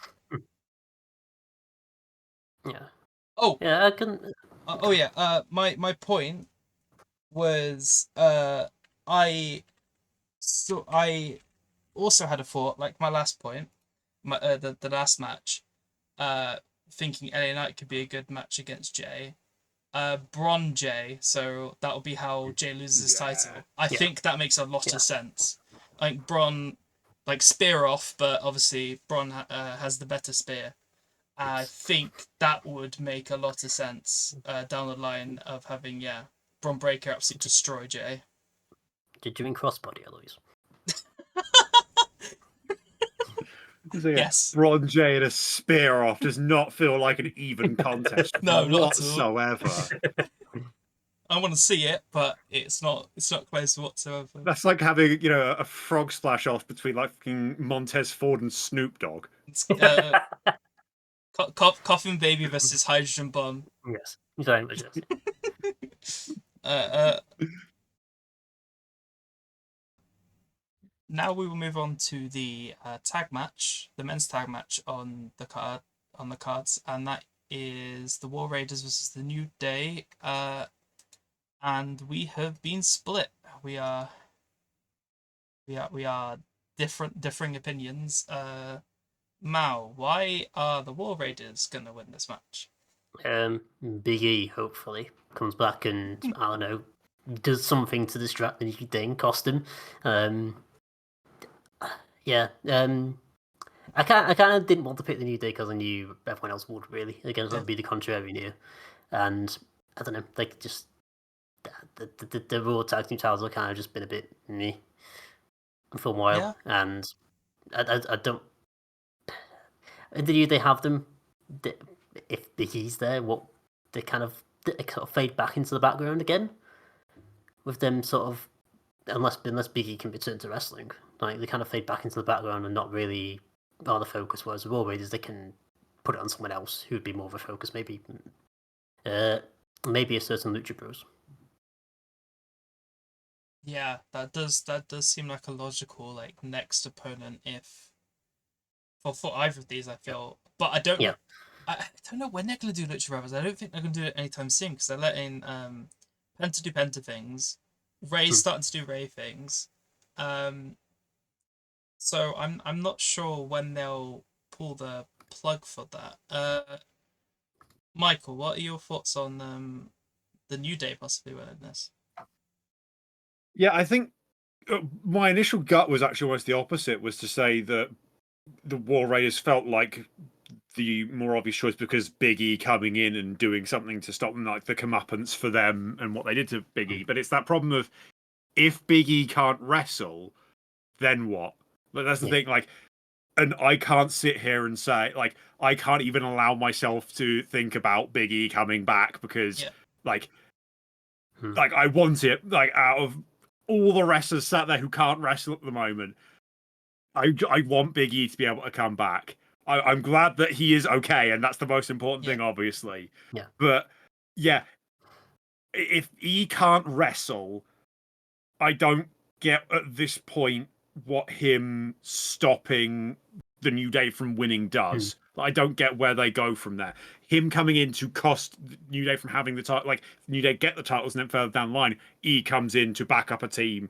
Yeah. Oh. Yeah, I can. Oh yeah. My point was I also had a thought, like my last point, the last match, thinking LA Knight could be a good match against Jay. Bron Jay, so that'll be how Jay loses his title. I think that makes a lot of sense. Like Bron, like spear off, but obviously Bron has the better spear. I think that would make a lot of sense down the line of having Bron Breakker absolutely destroy Jay. Did you mean crossbody, Eloise? Yes. Bron Jay and a spear off does not feel like an even contest No, not at all. whatsoever. I want to see it, but it's not close whatsoever. That's like having, a frog splash off between like fucking Montez Ford and Snoop Dogg. It's, Coffin Baby versus Hydrogen Bomb. Yes, very much. Now we will move on to the tag match, the men's tag match on the cards, and that is the War Raiders versus the New Day. And we have been split. We are differing opinions. Mao, why are the War Raiders gonna win this match? Big E hopefully comes back and I don't know, does something to distract the New Day, cost him. I kind of didn't want to pick the New Day because I knew everyone else would really. Again, that would be the contrary here, and I don't know, like just the Raw tag team titles have kind of just been a bit meh for a while, and I don't. The New Day have them. If Big E's there, what they kind of fade back into the background again, with them sort of unless Big E can return to wrestling, like they kind of fade back into the background and not really are the focus. Whereas the Raw Raiders, they can put it on someone else who would be more of a focus, maybe a certain Lucha Bros. Yeah, that does seem like a logical next opponent if for either of these. I feel, but I don't. Yeah. I don't know when they're gonna do Lucha Brothers. I don't think they're gonna do it anytime soon because they're letting Penta do Penta things. Ray's starting to do Ray things. So I'm not sure when they'll pull the plug for that. Michael, what are your thoughts on the New Day possibly winning this? Yeah, I think my initial gut was actually almost the opposite, was to say that the War Raiders felt like the more obvious choice because Big E coming in and doing something to stop them, like the comeuppance for them and what they did to Big E. But it's that problem of if Big E can't wrestle, then what? But that's the thing, and I can't sit here and say, I can't even allow myself to think about Big E coming back because, I want it, out of all the wrestlers sat there who can't wrestle at the moment, I want Big E to be able to come back. I'm glad that he is okay, and that's the most important thing, obviously. Yeah. But, yeah, if he can't wrestle, I don't get at this point what him stopping the New Day from winning does. I don't get where they go from there. Him coming in to cost New Day from having the title, New Day get the titles and then further down the line, he comes in to back up a team,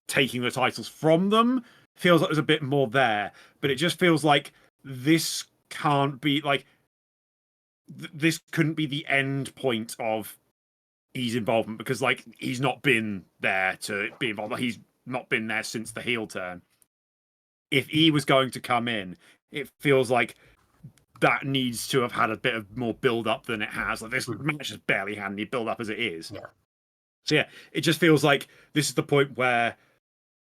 taking the titles from them. Feels like there's a bit more there, but it just feels like this can't be this couldn't be the end point of his involvement, because like he's not been there to be involved. He's not been there since the heel turn. If he was going to come in, it feels like that needs to have had a bit of more build up than it has. Like this match has barely had any build up as it is. Yeah. So yeah, it just feels like this is the point where,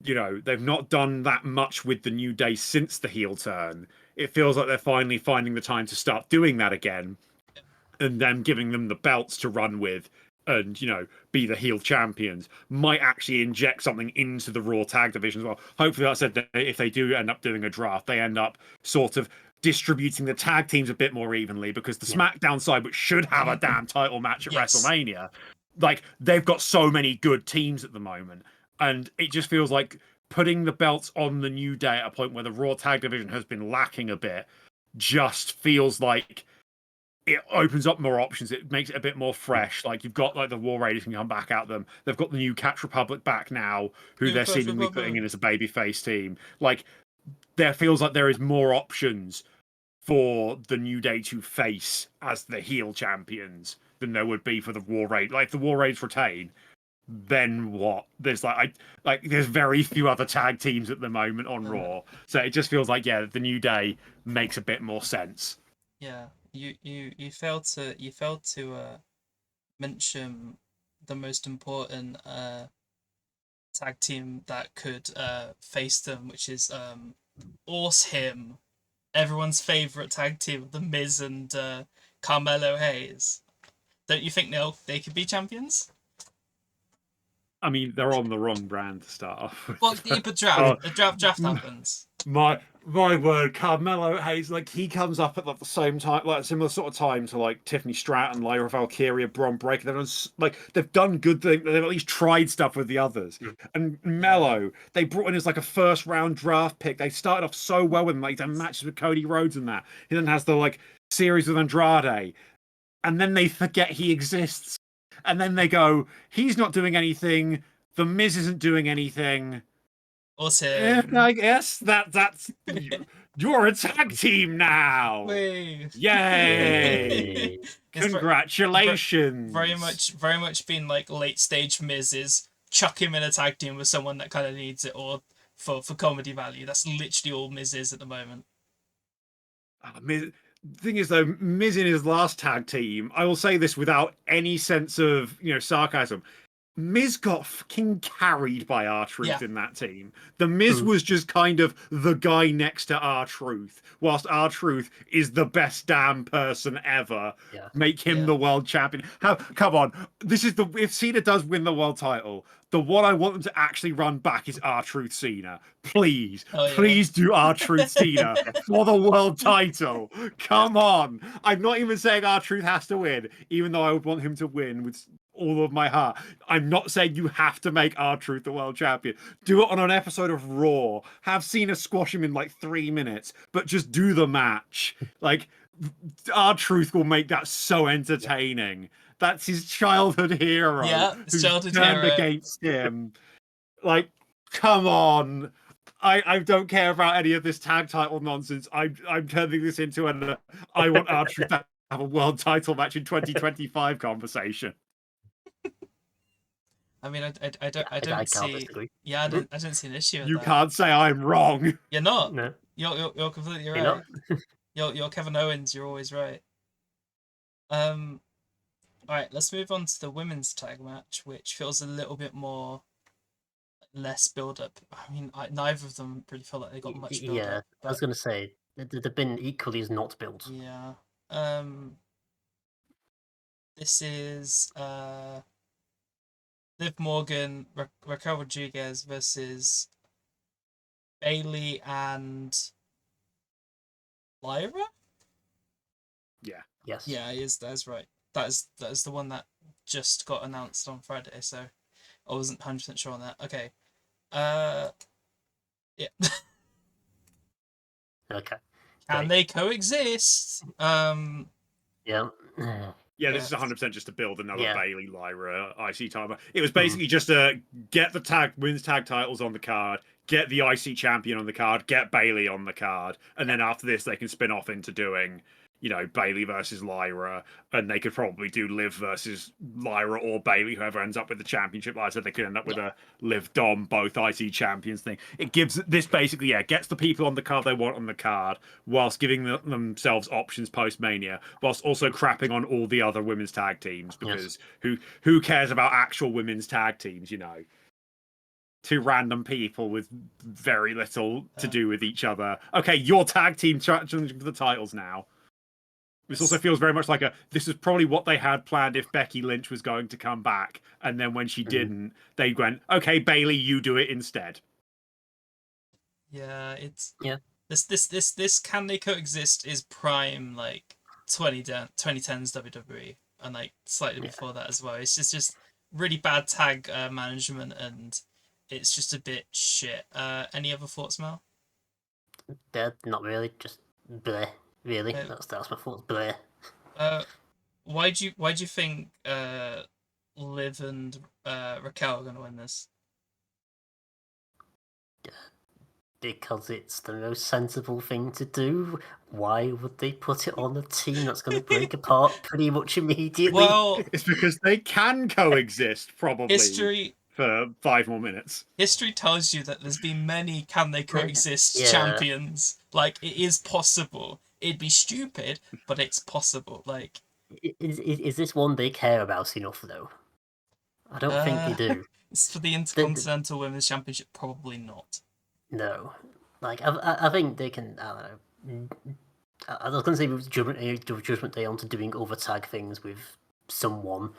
you know, they've not done that much with the New Day since the heel turn. It feels like they're finally finding the time to start doing that again, and them giving them the belts to run with and, you know, be the heel champions might actually inject something into the Raw tag division as well. Hopefully, like I said, that if they do end up doing a draft, they end up sort of distributing the tag teams a bit more evenly, because the SmackDown side, which should have a damn title match at WrestleMania, like they've got so many good teams at the moment, and it just feels like putting the belts on the New Day at a point where the Raw tag division has been lacking a bit just feels like it opens up more options. It makes it a bit more fresh. Like you've got like the War Raiders can come back at them. They've got the new Catch Republic back now, who they're seemingly putting in as a babyface team. Like there feels like there is more options for the New Day to face as the heel champions than there would be for the War Raid. Like if the War Raids retain, then what? There's there's very few other tag teams at the moment on Raw, so it just feels like the New Day makes a bit more sense. Yeah, you failed to mention the most important tag team that could face them, which is Him, everyone's favorite tag team, The Miz and Carmelo Hayes. Don't you think they could be champions? I mean, they're on the wrong brand to start off with. Well, but draft happens. My word, Carmelo Hayes, like he comes up at like the same time, like a similar sort of time to like Tiffany Stratton, Lyra Valkyria, Bron Breakker. They've done good things. They've at least tried stuff with the others. And Mello, they brought in as like a first round draft pick. They started off so well with him, like done matches with Cody Rhodes and that. He then has the like series with Andrade, and then they forget he exists. And then they go, he's not doing anything. The Miz isn't doing anything. Awesome. I guess that's you're a tag team now. Wait. Yay! Congratulations. Very much been like late stage Miz's. Chuck him in a tag team with someone that kind of needs it, or for comedy value. That's literally all Miz is at the moment. The thing is, though, Miz in his last tag team, I will say this without any sense of sarcasm. Miz got fucking carried by R-Truth in that team. The Miz was just kind of the guy next to R-Truth, whilst R-Truth is the best damn person ever. Yeah. Make him the world champion. Come on. If Cena does win the world title, the one I want them to actually run back is R-Truth Cena. Please. Please do R-Truth Cena for the world title. Come on. I'm not even saying R-Truth has to win, even though I would want him to win with all of my heart. I'm not saying you have to make R-Truth the world champion. Do it on an episode of Raw. Have Cena squash him in like 3 minutes, but just do the match. Like, R-Truth will make that so entertaining. That's his childhood hero. Yeah, his childhood turned hero against him. Like, come on. I don't care about any of this tag title nonsense. I'm turning this into I want R-Truth to have a world title match in 2025 conversation. I mean, I don't see. Yeah, I don't see an issue with you that. Can't say I'm wrong. You're not. No. You're completely right. You're Kevin Owens. You're always right. All right, let's move on to the women's tag match, which feels a little bit more less build up. I mean, neither of them really feel like they got much build up. Yeah, I was gonna say they've been equally as not built. Yeah. This is Liv Morgan, Raquel Rodriguez versus Bailey and Lyra? Yeah. Yes. Yeah, that's right. That is the one that just got announced on Friday, so I wasn't 100% sure on that. Okay. Yeah. Okay. Can they coexist? Yeah. Yeah, this is 100% just to build another Bailey Lyra IC title. It was basically just to get the women's tag titles on the card, get the IC champion on the card, get Bailey on the card, and then after this they can spin off into doing, you know, Bailey versus Lyra, and they could probably do Liv versus Lyra or Bailey, whoever ends up with the championship. Like I said, they could end up with a Liv Dom, both IC champions thing. It gives this basically, gets the people on the card they want on the card, whilst giving themselves options post Mania, whilst also crapping on all the other women's tag teams, because who cares about actual women's tag teams, you know? Two random people with very little to do with each other. Okay, your tag team challenging for the titles now. This also feels very much like this is probably what they had planned if Becky Lynch was going to come back, and then when she didn't, they went, "Okay, Bailey, you do it instead." Yeah, it's this Can They Coexist is prime like 2010s WWE, and like slightly before that as well. It's just really bad tag management, and it's just a bit shit. Any other thoughts, Mel? Not really, just bleh. Really, that's my thoughts. Bleh. Why do you think Liv and Raquel are gonna win this? Because it's the most sensible thing to do. Why would they put it on a team that's going to break apart pretty much immediately? Well, it's because they can coexist probably for 5 more minutes. History tells you that there's been many Can They Coexist champions. Like, it is possible. It'd be stupid, but it's possible. Like, is this one they care about enough though? I don't think they do. It's for the Intercontinental Women's Championship, probably not. No, like I think they can. I don't know. I was going to say with Judgment Day onto doing other tag things with someone.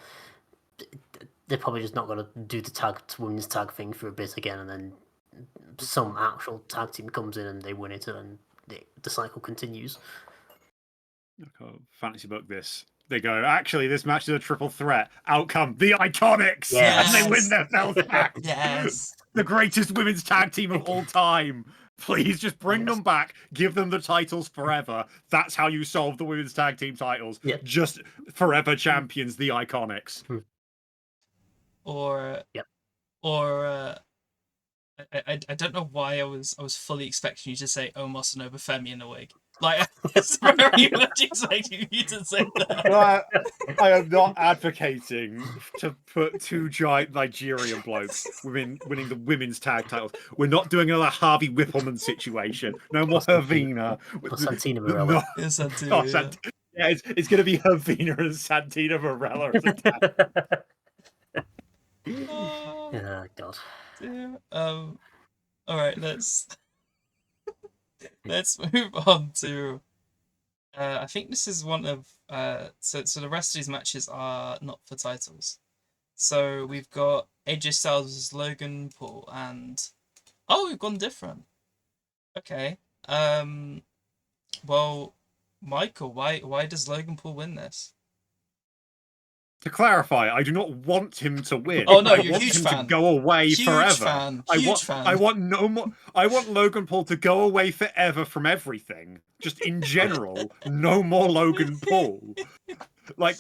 They're probably just not going to do the women's tag thing for a bit again, and then some actual tag team comes in and they win it, and the cycle continues. Fantasy book this. They go, actually, this match is a triple threat. Outcome, the Iconics! Yes! And they win their belts back! Yes! The greatest women's tag team of all time! Please just bring them back. Give them the titles forever. That's how you solve the women's tag team titles. Yep. Just forever champions, the Iconics. Or I don't know why I was fully expecting you to say Omos and Obafemi in a wig. Like, I was very much expecting you to say that. I am not advocating to put two giant Nigerian blokes winning the women's tag titles. We're not doing another Harvey Whippleman situation. No more Hervina. Or Santina Morella. No. Santina, it's going to be Hervina and Santina Morella as a tag. Oh God. Dear. All right, let's move on to. I think this is one of so the rest of these matches are not for titles. So we've got AJ Styles versus Logan Paul, and we've gone different. Okay. Well, Michael, why does Logan Paul win this? To clarify, I do not want him to win. Oh no, I you're a want huge him fan. to go away forever. Fan. I want no more. I want Logan Paul to go away forever from everything. Just in general, no more Logan Paul. Like,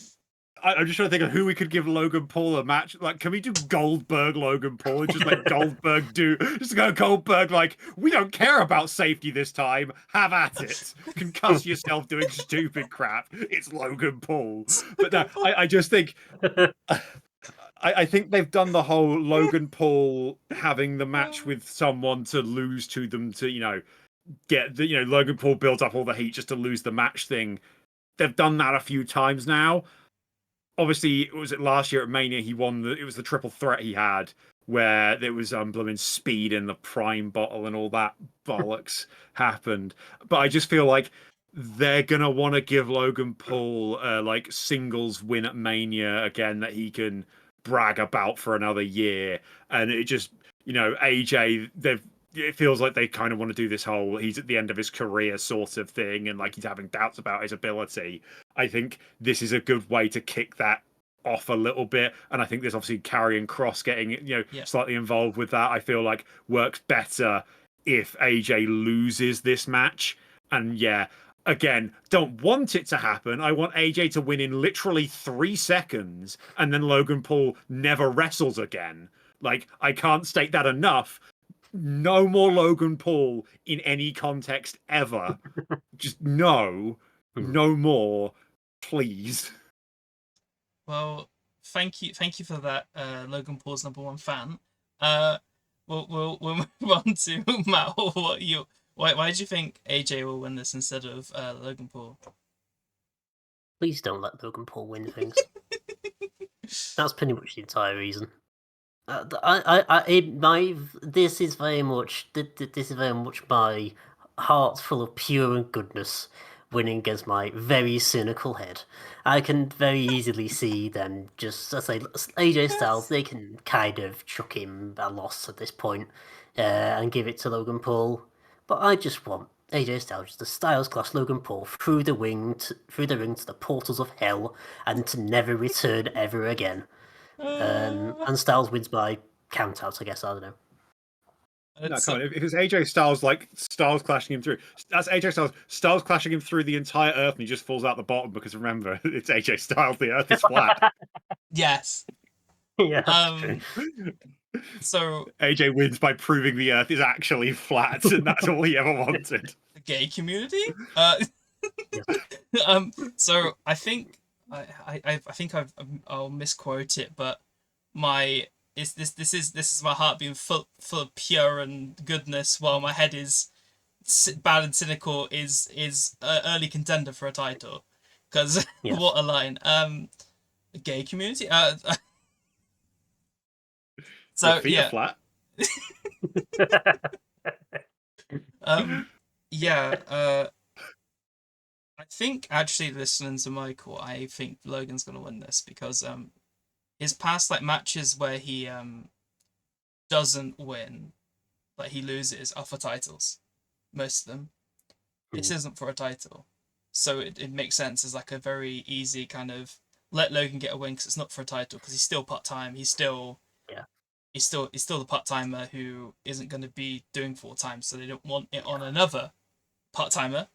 I'm just trying to think of who we could give Logan Paul a match. Like, can we do Goldberg Logan Paul and just let Goldberg just go Goldberg? Like, we don't care about safety this time. Have at it. Concuss yourself doing stupid crap. It's Logan Paul. But no, I just think. I think they've done the whole Logan Paul having the match with someone to lose to them to get the Logan Paul built up all the heat just to lose the match thing. They've done that a few times now. Obviously, was it last year at Mania? He won it was the triple threat he had, where there was blooming Speed in the Prime bottle and all that bollocks happened. But I just feel like they're gonna want to give Logan Paul like singles win at Mania again that he can brag about for another year. And it just AJ, it feels like they kind of want to do this whole he's at the end of his career sort of thing, and like he's having doubts about his ability. I think this is a good way to kick that off a little bit, and I think there's obviously Karrion Kross getting slightly involved with that. I feel like works better if AJ loses this match. And again, don't want it to happen. I want AJ to win in literally 3 seconds, and then Logan Paul never wrestles again. Like, I can't state that enough. No more Logan Paul in any context ever. Just no. No more, please. Well, thank you for that, Logan Paul's #1 fan. We'll move on to Matt. Why do you think AJ will win this instead of Logan Paul? Please don't let Logan Paul win things. That's pretty much the entire reason. This is very much my heart full of pure and goodness winning against my very cynical head. I can very easily see them just, I say, AJ Styles, they can kind of chuck him a loss at this point, and give it to Logan Paul. But I just want AJ Styles, just the Styles class Logan Paul, through the ring to the portals of hell, and to never return ever again. And Styles wins by count out, I guess. I don't know. No, come on. If it's AJ Styles, like Styles clashing him through, that's AJ Styles. Styles clashing him through the entire Earth, and he just falls out the bottom because remember, it's AJ Styles. The Earth is flat. Yes. Yeah. That's true. So AJ wins by proving the Earth is actually flat, and that's all he ever wanted. The gay community. So I think I'll misquote it, but this is my heart being full of pure and goodness, while my head is bad and cynical. Is early contender for a title, because Yes. What a line. Gay community. So Your feet yeah. are flat. Yeah. I think actually listening to Michael, I think Logan's gonna win this because his past matches where he doesn't win, he loses, are for titles. Most of them. This isn't for a title, so it makes sense as a very easy kind of let Logan get a win because it's not for a title, because he's still part-time. He's still the part-timer who isn't going to be doing full-time, so they don't want it on another part-timer,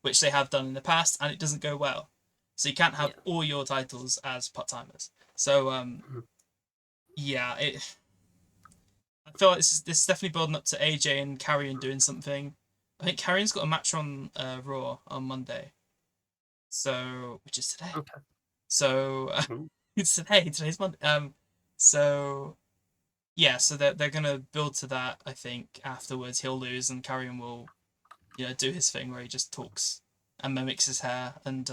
which they have done in the past, and it doesn't go well. So you can't have all your titles as part-timers. So I feel like this is definitely building up to AJ and Karrion doing something. I think Karrion's got a match on Raw on Monday, so which is today. Okay. So it's today. Today's Monday. So they're gonna build to that. I think afterwards he'll lose and Karrion will, do his thing where he just talks and mimics his hair, and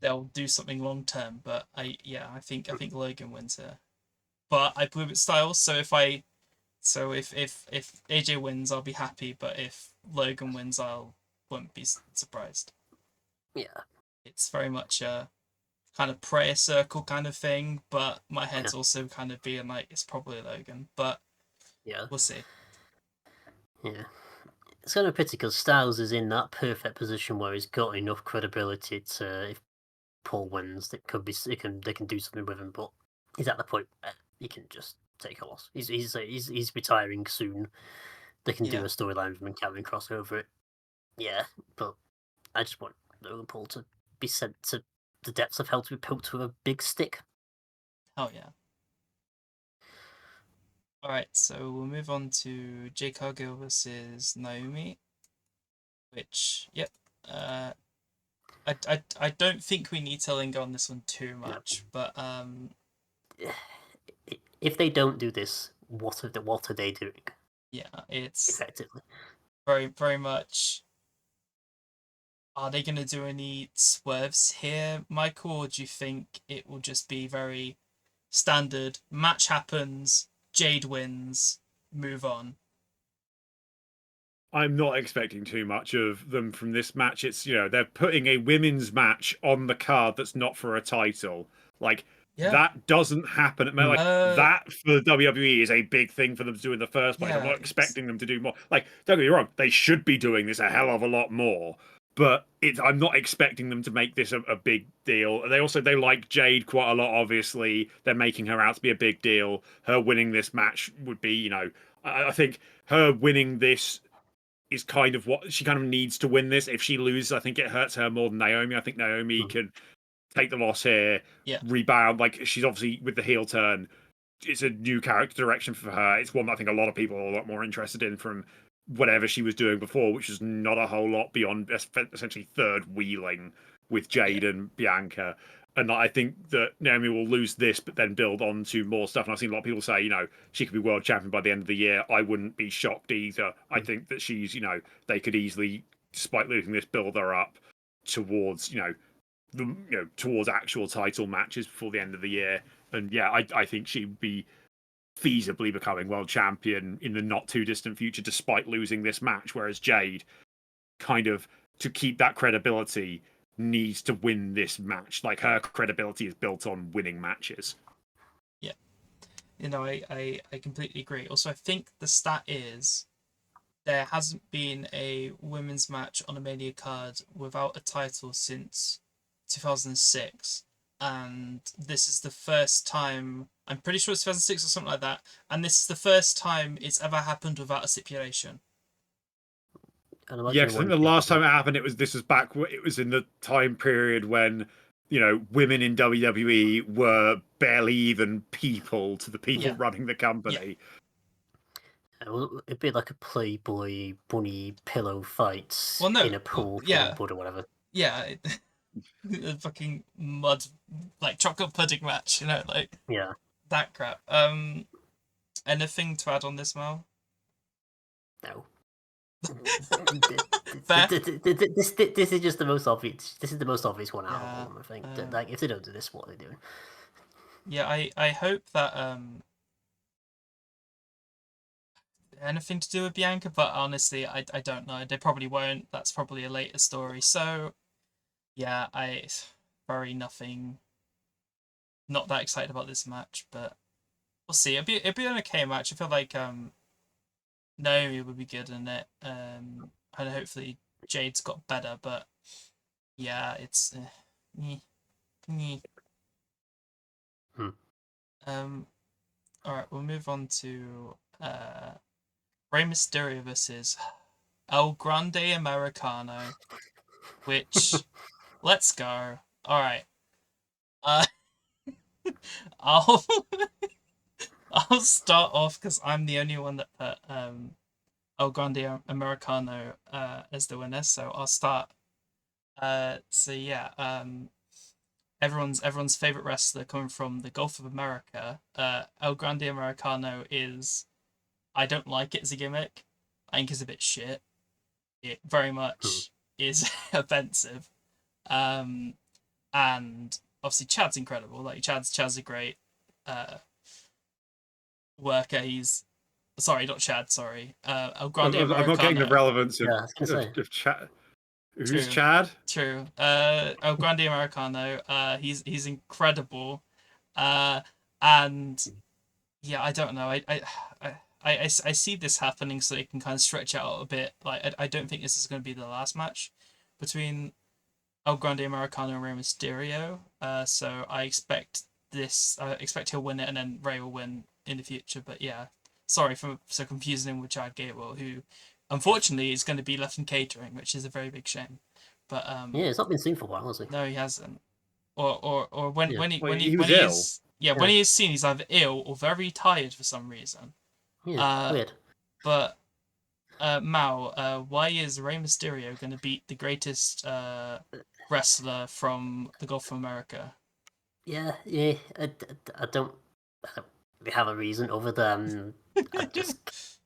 they'll do something long term. But I think Logan wins here. But I believe it's Styles. So if AJ wins, I'll be happy. But if Logan wins, won't be surprised. Yeah. It's very much a kind of prayer circle kind of thing, but my head's also kind of being it's probably Logan. But we'll see. Yeah. It's kind of pity because Styles is in that perfect position where he's got enough credibility to, if Paul wins, they can do something with him. But he's at the point where he can just take a loss. He's retiring soon. They can do a storyline with him and Karrion cross over it. Yeah, but I just want Logan Paul to be sent to the depths of hell to be poked with a big stick. Oh yeah. All right, so we'll move on to Jade Cargill versus Naomi, which I don't think we need to linger on this one too much, but if they don't do this, what are they doing? Yeah, it's effectively very, very much. Are they going to do any swerves here, Michael, or do you think it will just be very standard? Match happens, Jade wins, move on. I'm not expecting too much of them from this match. It's, they're putting a women's match on the card that's not for a title. That doesn't happen. That for WWE is a big thing for them to do in the first place. I'm not expecting them to do more. Don't get me wrong, they should be doing this a hell of a lot more. But I'm not expecting them to make this a big deal. They like Jade quite a lot, obviously. They're making her out to be a big deal. Her winning this match would be, I think her winning this is kind of what she kind of needs to win this. If she loses, I think it hurts her more than Naomi. I think Naomi can take the loss here, rebound. She's obviously with the heel turn. It's a new character direction for her. It's one that I think a lot of people are a lot more interested in from whatever she was doing before, which was not a whole lot beyond essentially third wheeling with Jade and Bianca. And I think that Naomi will lose this, but then build on to more stuff. And I've seen a lot of people say, she could be world champion by the end of the year. I wouldn't be shocked either. I think that she's, they could easily, despite losing this, build her up towards, towards actual title matches before the end of the year. And yeah, I think she'd be feasibly becoming world champion in the not too distant future, despite losing this match. Whereas Jade, kind of to keep that credibility, needs to win this match. Like, her credibility is built on winning matches. Yeah. I completely agree. Also, I think the stat is there hasn't been a women's match on a Mania card without a title since 2006. And this is the first time, I'm pretty sure it's 2006 or something like that. And this is the first time it's ever happened without a stipulation. Yeah, because I think the last time it happened, this was back. It was in the time period when women in WWE were barely even people to the people running the company. Yeah. It'd be like a Playboy bunny pillow fights in a pool, or whatever. Yeah, a fucking mud, like chocolate pudding match. That crap. Anything to add on this, Mal? No. Fair. This is just the most obvious. This is the most obvious one out of all of them. I think. Like, if they don't do this, what are they doing? Yeah, I hope that anything to do with Bianca, but honestly, I don't know. They probably won't. That's probably a later story. So, yeah, nothing. Not that excited about this match, but we'll see. It'd be an okay match. I feel like Naomi would be good in it. And hopefully Jade's got better, but yeah, it's all right, we'll move on to Rey Mysterio versus El Grande Americano, which let's go. All right. I'll I'll start off because I'm the only one that put El Grande Americano as the winner, so I'll start. So yeah, everyone's favorite wrestler coming from the Gulf of America. El Grande Americano is, I don't like it as a gimmick. I think it's a bit shit. It very much is offensive. And obviously Chad's incredible. Like Chad's a great worker. He's sorry, not Chad. Sorry, El Grande Americano. I'm not getting the relevance of Chad. Who's True. Chad? True. El Grande Americano. He's incredible. And yeah, I don't know. I see this happening, so it can kind of stretch out a bit. Like I don't think this is going to be the last match between El Grande Americano and Rey Mysterio. So I expect this. I expect he'll win it, and then Rey will win in the future. But yeah, sorry for confusing him with Chad Gable, who unfortunately is going to be left in catering, which is a very big shame. But yeah, it's not been seen for a while, has he? No, he hasn't. Or when he was ill. When he is seen, he's either ill or very tired for some reason. Yeah, weird. But Mao, why is Rey Mysterio going to beat the greatest wrestler from the Gulf of America? Yeah. I don't really have a reason other than I just.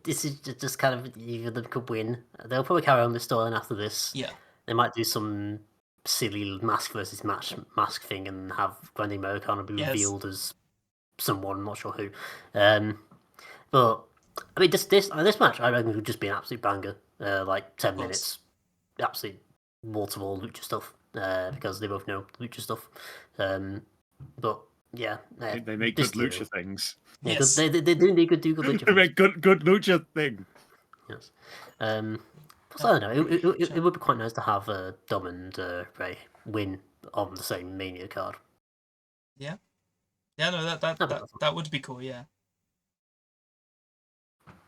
This is just kind of either of them could win. They'll probably carry on the storyline after this. Yeah. They might do some silly mask versus mask thing and have Grande Americano be revealed as someone, I'm not sure who. But I mean, this match I reckon would just be an absolute banger. Like 10 minutes, absolute wall to wall lucha stuff. Because they both know lucha stuff. But yeah, they make good lucha things. Yeah, yes. They do good lucha. They make good lucha thing. Yes. So I don't know. It would be quite nice to have Dom and Rey win on the same Mania card. Yeah. Yeah. No, that would be cool. Yeah.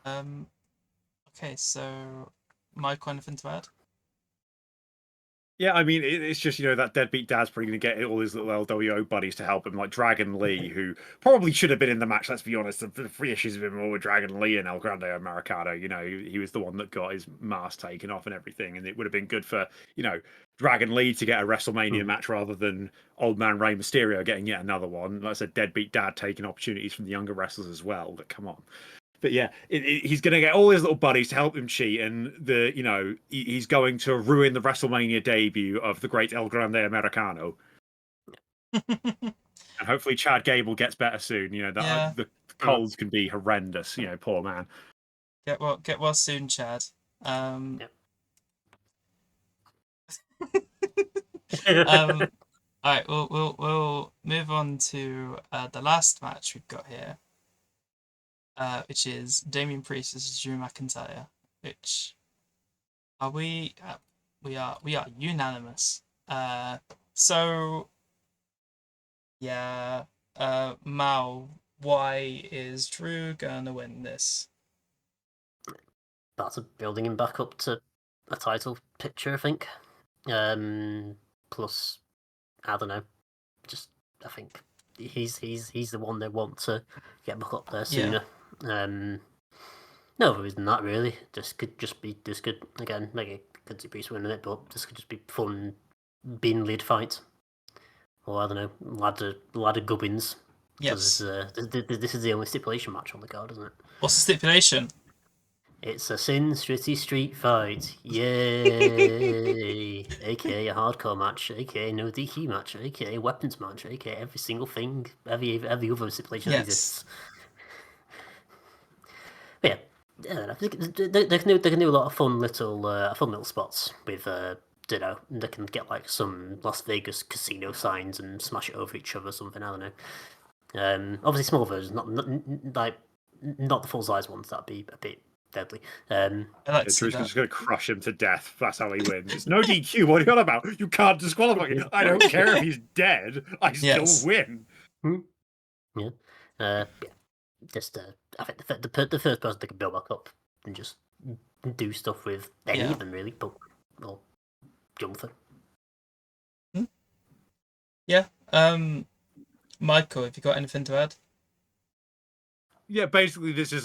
Okay, so Mike, anything to add? Yeah, I mean, it's just, that deadbeat dad's probably going to get all his little LWO buddies to help him, like Dragon Lee, who probably should have been in the match, let's be honest. The three issues have been more with Dragon Lee and El Grande Americano. He was the one that got his mask taken off and everything, and it would have been good for, Dragon Lee to get a WrestleMania match rather than Old Man Rey Mysterio getting yet another one. Like I said, deadbeat dad taking opportunities from the younger wrestlers as well. But come on. But yeah, he's going to get all his little buddies to help him cheat, and he's going to ruin the WrestleMania debut of the great El Grande Americano. And hopefully Chad Gable gets better soon. The colds can be horrendous. Poor man. Get well soon, Chad. Yep. All right, we'll move on to the last match we've got here. Which is Damian Priest versus Drew McIntyre. Which we are unanimous. So yeah, Mal, why is Drew gonna win this? That's building him back up to a title picture, I think. Plus, I don't know. I think he's the one they want to get back up there sooner. No other reason than that, really. This could again make a good Priest winning it, but this could just be fun being lead fight, or I don't know, ladder gubbins. Yes. This is the only stipulation match on the card, isn't it? What's the stipulation? It's a Sin City street fight. Yay! AKA a hardcore match, AKA no DQ match, AKA weapons match, AKA every single thing, every other stipulation that exists. But yeah, they can do a lot of fun little spots with they can get like some Las Vegas casino signs and smash it over each other or something. I don't know. Obviously small versions, not the full size ones. That'd be a bit deadly. Drew's just going to crush him to death. That's how he wins. It's no DQ. What are you on about? You can't disqualify him. I don't care if he's dead. I still win. Yeah. I think the first person that can build back up and just do stuff with any of them really, but or Gunther. Yeah. Michael, have you got anything to add? Yeah, basically this is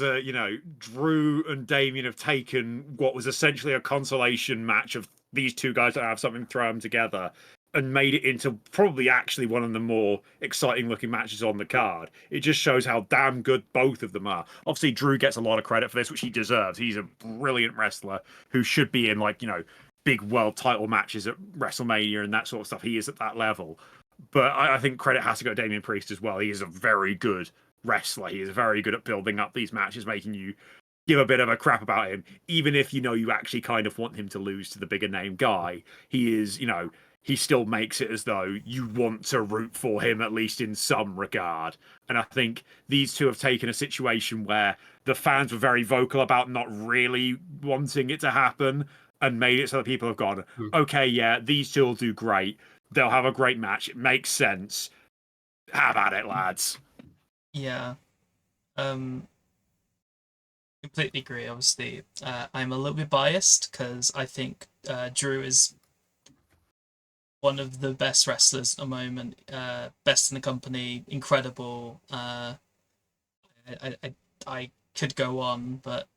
Drew and Damien have taken what was essentially a consolation match of these two guys that have something, throw them together, and made it into probably actually one of the more exciting looking matches on the card. It just shows how damn good both of them are. Obviously, Drew gets a lot of credit for this, which he deserves. He's a brilliant wrestler who should be in big world title matches at WrestleMania and that sort of stuff. He is at that level. But I think credit has to go to Damian Priest as well. He is a very good wrestler. He is very good at building up these matches, making you give a bit of a crap about him, even if you actually kind of want him to lose to the bigger name guy. He is, he still makes it as though you want to root for him, at least in some regard. And I think these two have taken a situation where the fans were very vocal about not really wanting it to happen and made it so that people have gone, okay, yeah, these two will do great. They'll have a great match. It makes sense. Have at it, lads. Yeah. Completely agree. Obviously, I'm a little bit biased because I think Drew is one of the best wrestlers at the moment, best in the company, incredible. I could go on, but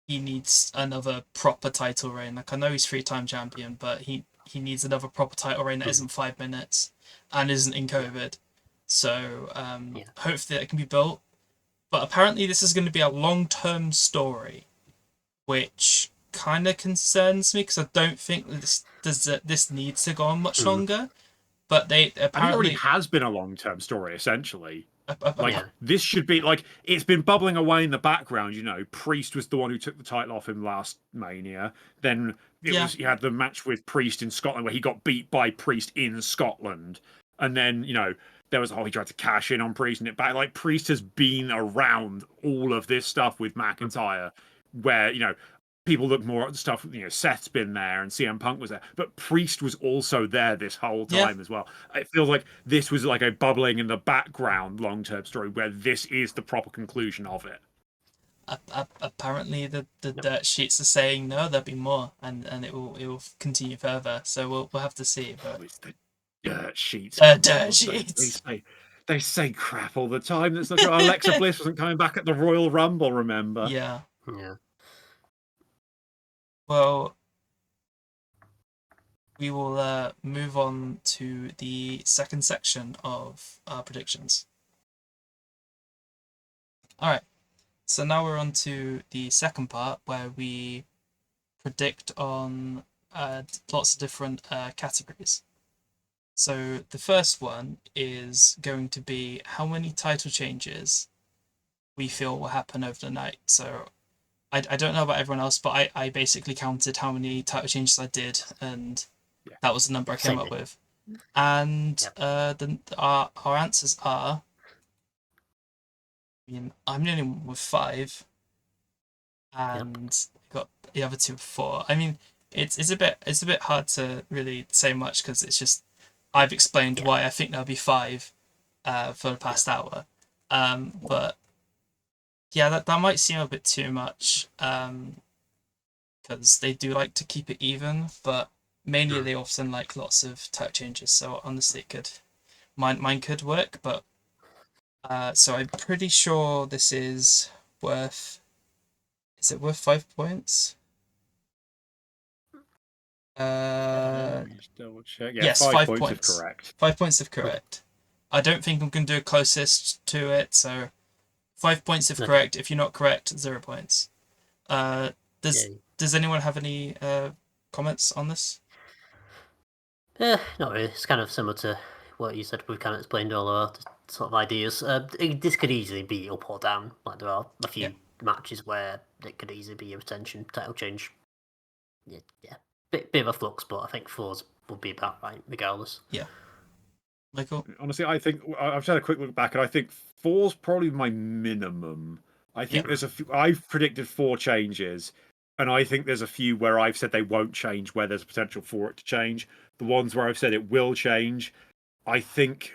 he needs another proper title reign. Like, I know he's 3-time champion, but he needs another proper title reign that isn't 5 minutes and isn't in COVID. So hopefully that can be built. But apparently this is going to be a long-term story, which kind of concerns me because I don't think this needs to go on much longer. But they apparently... it already has been a long-term story, essentially. Yeah. This should be it's been bubbling away in the background. Priest was the one who took the title off him last Mania. Then you had the match with Priest in Scotland where he got beat by Priest in Scotland, and then there was he tried to cash in on Priest and it back. Priest has been around all of this stuff with McIntyre, where people look more at the stuff. Seth's been there and CM Punk was there, but Priest was also there this whole time as well. It feels like this was like a bubbling in the background long-term story where this is the proper conclusion of it. apparently the Yep. dirt sheets are saying no, there'll be more, and it will continue further. So we'll have to see. But It's the dirt sheets. dirt They sheets. they say crap all the time. That's not true. Alexa Bliss wasn't coming back at the Royal Rumble, remember? Yeah. Yeah. Well, we will move on to the second section of our predictions. All right. So now we're on to the second part where we predict on lots of different categories. So the first one is going to be how many title changes we feel will happen over the night. So I don't know about everyone else, but I basically counted how many title changes I did, and that was the number I came Same up here. with. And Yep. our answers are, I mean, I'm the only one with 5, and got the other 2 with 4. I mean, it's a bit hard to really say much because it's just I've explained Yeah. why I think there'll be 5 for the past hour. But yeah, that might seem a bit too much because they do like to keep it even, but Mania they often like lots of title changes. So honestly, it could mine could work, but so I'm pretty sure this is worth. Is it worth 5 points? Let me just double check. Yeah, Yes, 5 5 points if points. correct. 5 points if correct. I don't think I'm going to do closest to it, so 5 points if Okay. correct. If you're not correct, 0 points. Does Yeah. does anyone have any comments on this? Not really. It's kind of similar to what you said. We've kind of explained all our sort of ideas. This could easily be up or down. Like there are a few matches where it could easily be a retention title change. Yeah. Bit of a flux, but I think 4s would be about right regardless. Michael? Honestly, I think I've had a quick look back, and I think 4's probably my minimum. I think Yeah. there's a few. I've predicted 4 changes, and I think there's a few where I've said they won't change, where there's potential for it to change. The ones where I've said it will change, I think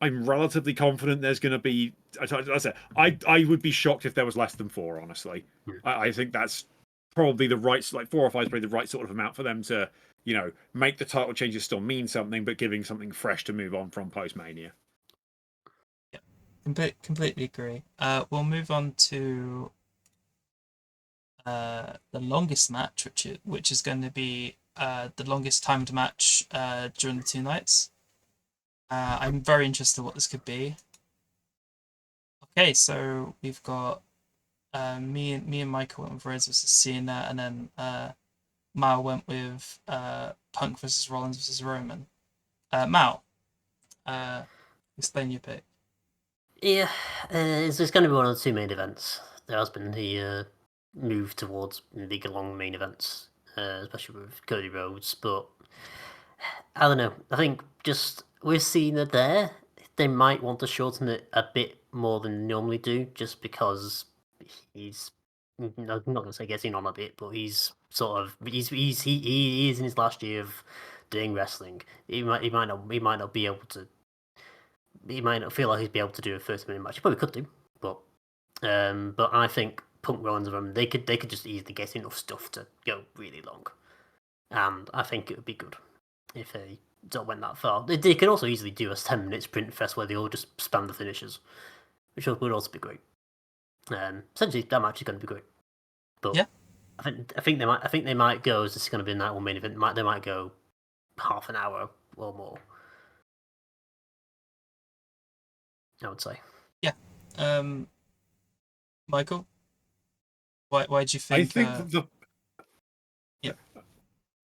I'm relatively confident there's going to be. I would be shocked if there was less than 4. Honestly, I think that's probably the right, like 4 or 5 is probably the right sort of amount for them to, make the title changes still mean something, but giving something fresh to move on from post Mania. Completely agree. We'll move on to the longest match, which is going to be the longest timed match during the 2 nights. I'm very interested in what this could be. Okay, so we've got me and Michael went with Rhodes versus Cena, and then Mao went with Punk versus Rollins versus Roman. Mao, explain your pick. Yeah, it's going to be one of the 2 main events. There has been the move towards bigger long main events, especially with Cody Rhodes. But I don't know. I think just with Cena there, they might want to shorten it a bit more than they normally do, just because he's. I'm not going to say getting on a bit, but he's sort of he is in his last year of doing wrestling. He might not be able to. He might not feel like he'd be able to do a 30-minute match. He probably could do, but I think Punk Rollins of them they could just easily get enough stuff to go really long, and I think it would be good if they don't went that far. They could also easily do a 10-minute sprint fest where they all just spam the finishes, which would also be great. Essentially, that match is going to be great. But Yeah. I think they might go as this is going to be a night one main event. They might go half an hour or more. I would say. Yeah. Michael, why do you think? I think the. Yeah.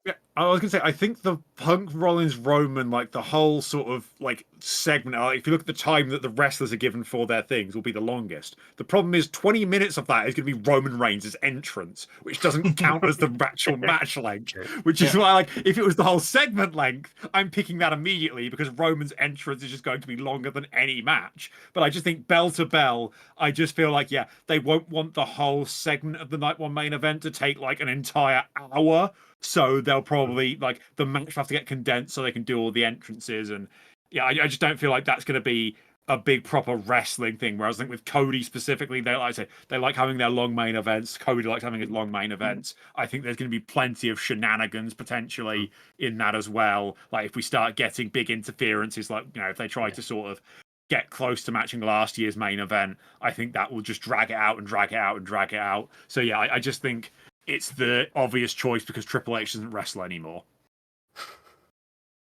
Yeah, I was gonna say, I think the Punk Rollins Roman, like the whole sort of like segment, if you look at the time that the wrestlers are given for their things, will be the longest. The problem is 20 minutes of that is going to be Roman Reigns' entrance, which doesn't count as the actual match length. True. Which is why, like, if it was the whole segment length, I'm picking that immediately because Roman's entrance is just going to be longer than any match. But I just think bell to bell, I just feel like, yeah, they won't want the whole segment of the night one main event to take like an entire hour. So they'll probably like the match will have to get condensed so they can do all the entrances, and yeah, I just don't feel like that's going to be a big proper wrestling thing. Whereas I think with Cody specifically, they like having their long main events. Cody likes having his long main events. I think there's going to be plenty of shenanigans potentially in that as well. Like if we start getting big interferences, like if they try to sort of get close to matching last year's main event, I think that will just drag it out and drag it out and drag it out. So yeah, I just think it's the obvious choice because Triple H doesn't wrestle anymore.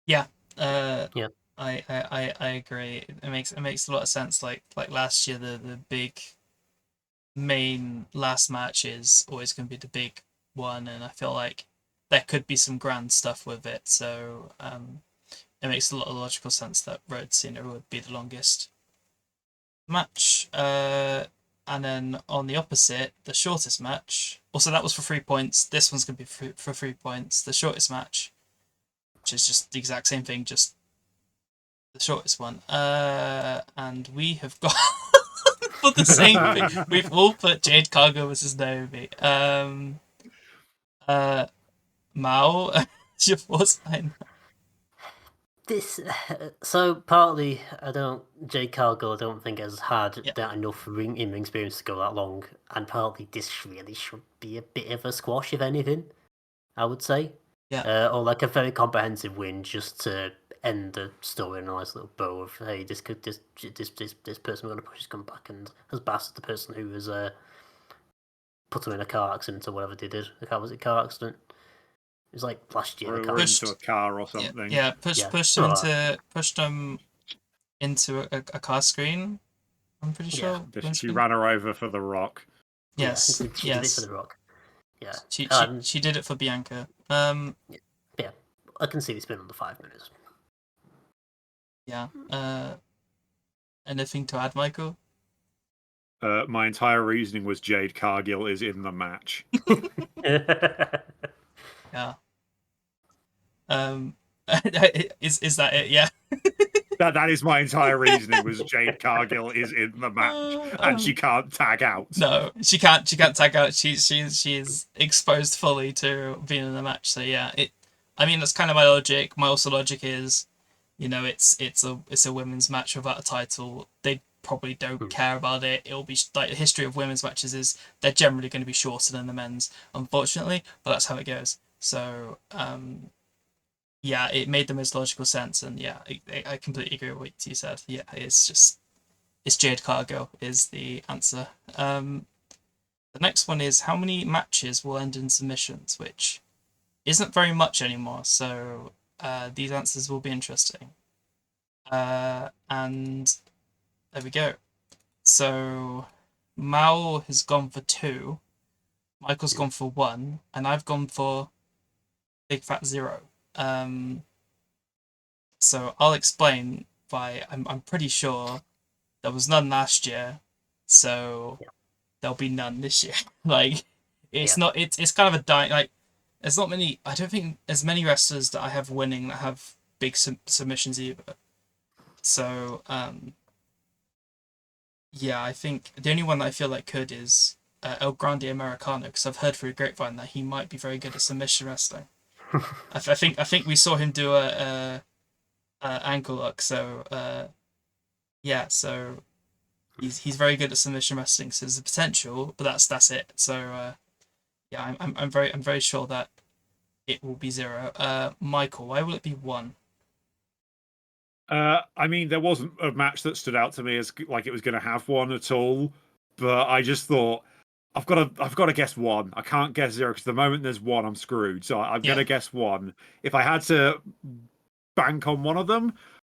Yeah. Yeah. I agree. It makes a lot of sense. Like last year, the big main last match is always going to be the big one, and I feel like there could be some grand stuff with it. So it makes a lot of logical sense that Road Cena would be the longest match. And then on the opposite, the shortest match. Also, that was for 3 points. This one's going to be for 3 points. The shortest match, which is just the exact same thing, just the shortest one. And we have got for the same thing. We've all put Jade Cargill versus Naomi. Mao, your thoughts on This so partly Jay Cargill I don't think has had Yeah. that enough in-ring experience to go that long, and partly this really should be a bit of a squash if anything, I would say. Yeah. Or like a very comprehensive win just to end the story in a nice little bow of hey, this person we're gonna push his comeback and has bastard the person who has put him in a car accident or whatever they did. Was it car accident? It was like last year. Threw her into a car or something. Yeah, pushed him into a car screen. I'm pretty sure. She ran her over for The Rock. Yes, she did it for The Rock. Yeah, she did it for Bianca. Yeah, I can see this being under 5 minutes. Yeah. Anything to add, Michael? My entire reasoning was Jade Cargill is in the match. Yeah. Is that it? Yeah. That is my entire reasoning was Jade Cargill is in the match and she can't tag out. No, she can't tag out. She's exposed fully to being in the match. So yeah, I mean that's kind of my logic. My also logic is, it's a women's match without a title. They probably don't care about it. It'll be like the history of women's matches is they're generally going to be shorter than the men's, unfortunately, but that's how it goes. So yeah, it made the most logical sense, and yeah, I completely agree with what you said. Yeah, it's Jade Cargill is the answer. The next one is how many matches will end in submissions, which isn't very much anymore. So these answers will be interesting. And there we go. So Mal has gone for 2, Michael's gone for 1, and I've gone for big fat 0. So I'll explain why. I'm pretty sure there was none last year, so there'll be none this year. Like it's kind of a like there's not many. I don't think there's many wrestlers that I have winning that have big submissions either. So yeah, I think the only one that I feel like could is El Grande Americano, because I've heard through a grapevine that he might be very good at submission wrestling. I think we saw him do a ankle lock. So yeah, so he's very good at submission wrestling. So there's a potential, but that's it. So yeah, I'm very sure that it will be 0. Michael, why will it be 1? I mean, there wasn't a match that stood out to me as like it was going to have one at all, but I just thought I've got to guess 1. I can't guess 0 because the moment there's 1, I'm screwed. So I'm going to guess 1. If I had to bank on one of them,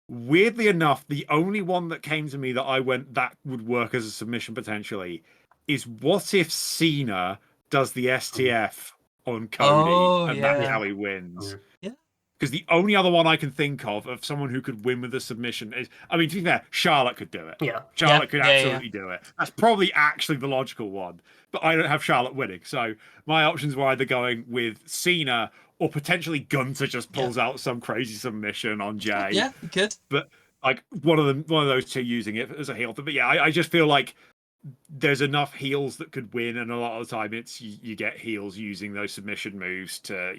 weirdly enough, the only one that came to me that I went that would work as a submission potentially is what if Cena does the STF on Cody and that's how he wins. Yeah. Because the only other one I can think of someone who could win with a submission is, I mean, to be fair, Charlotte could do it. Yeah. Charlotte could absolutely do it. That's probably actually the logical one. But I don't have Charlotte winning. So my options were either going with Cena or potentially Gunther just pulls out some crazy submission on Jay. Yeah, you could. But like one of those two using it as a heel. But yeah, I just feel like there's enough heels that could win, and a lot of the time it's you get heels using those submission moves to,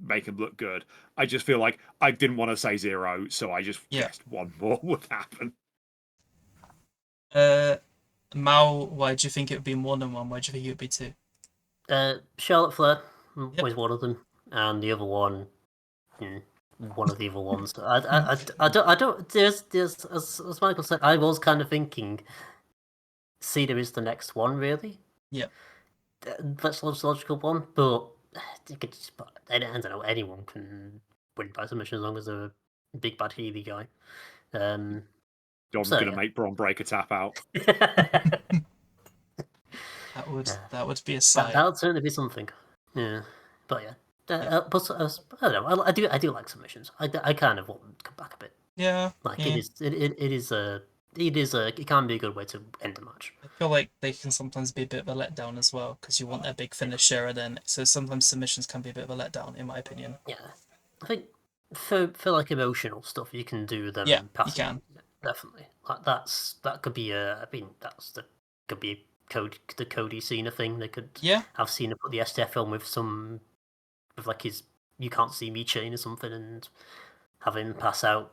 make them look good. I just feel like I didn't want to say 0, so I just guessed 1 more would happen. Mal, why do you think it would be more than one? Why do you think it would be two? Charlotte Flair Yep. was one of them, and the other one, one of the other ones. I don't. There's, as Michael said, I was kind of thinking, Cena is the next one, really. Yep. That's the logical one, but you could just, I don't know. Anyone can win by submission as long as they're a big bad Healy guy. Dom's So, gonna yeah. make Braun Breaker tap out. That would be a sight. That'll certainly be something. Yeah, but yeah. But I don't know. I do like submissions. I kind of want them to come back a bit. Yeah. Like yeah. it can be a good way to end a match. I feel like they can sometimes be a bit of a letdown as well because you want their big finisher, and then so sometimes submissions can be a bit of a letdown, in my opinion. Yeah, I think for like emotional stuff, you can do them. Yeah, passing, you can definitely. Like that could be could be the Cody Cena thing. They could have Cena put the STF on with like his "You Can't See Me" chain or something, and have him pass out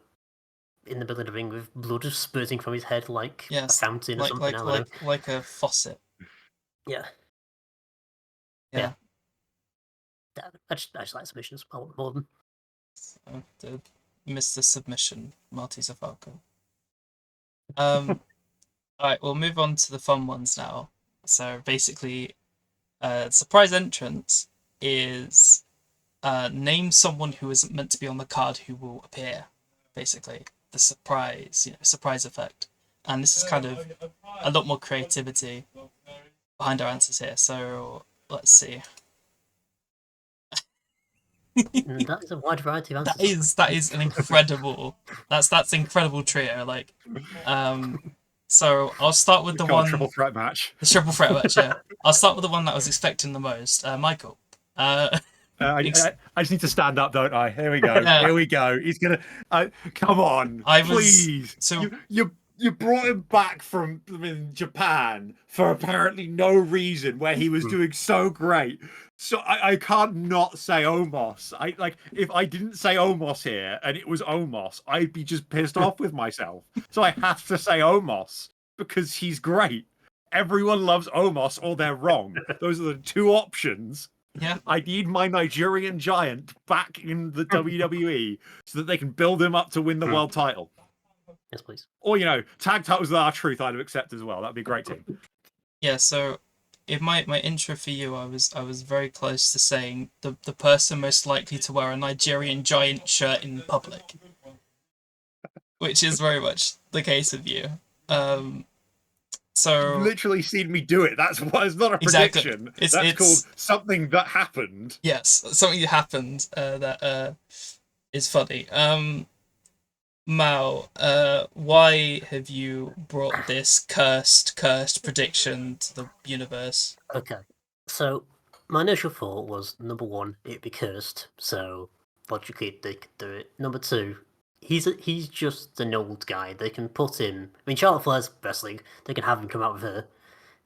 in the middle of the ring with blood just spurting from his head like a fountain or something. Like a faucet. Yeah. Yeah. I just like submissions. I want more of them. So, the Mr. Submission, Marty Zafalco. Alright, we'll move on to the fun ones now. So basically, surprise entrance is name someone who isn't meant to be on the card who will appear. Basically, the surprise effect. And this is kind of a lot more creativity behind our answers here. So let's see. That is a wide variety of answers. That is an incredible. That's incredible trio. Like, so I'll start with the one triple threat match. The triple threat match. Yeah, I'll start with the one that I was expecting the most. Michael. I just need to stand up, don't I? Here we go. Here we go. He's gonna. Come on, please. So you brought him back from Japan for apparently no reason, where he was doing so great. So I can't not say Omos. If I didn't say Omos here and it was Omos, I'd be just pissed off with myself. So I have to say Omos because he's great. Everyone loves Omos or they're wrong. Those are the two options. Yeah. I need my Nigerian giant back in the WWE so that they can build him up to win the world title. Yes, please. Or, tag titles with R-Truth I'd accept as well. That'd be a great team. Yeah, so in my intro for you, I was very close to saying the person most likely to wear a Nigerian giant shirt in public. Which is very much the case of you. So you've literally seen me do it. That's why it's not a prediction. Exactly. That's called something that happened. Yes, something that happened that is funny. Mal, why have you brought this cursed prediction to the universe? Okay, so my initial thought was, number one, it'd be cursed, so logically they could do it. Number two, he's just an old guy. They can put him. I mean, Charlotte Flair's wrestling. They can have him come out with her.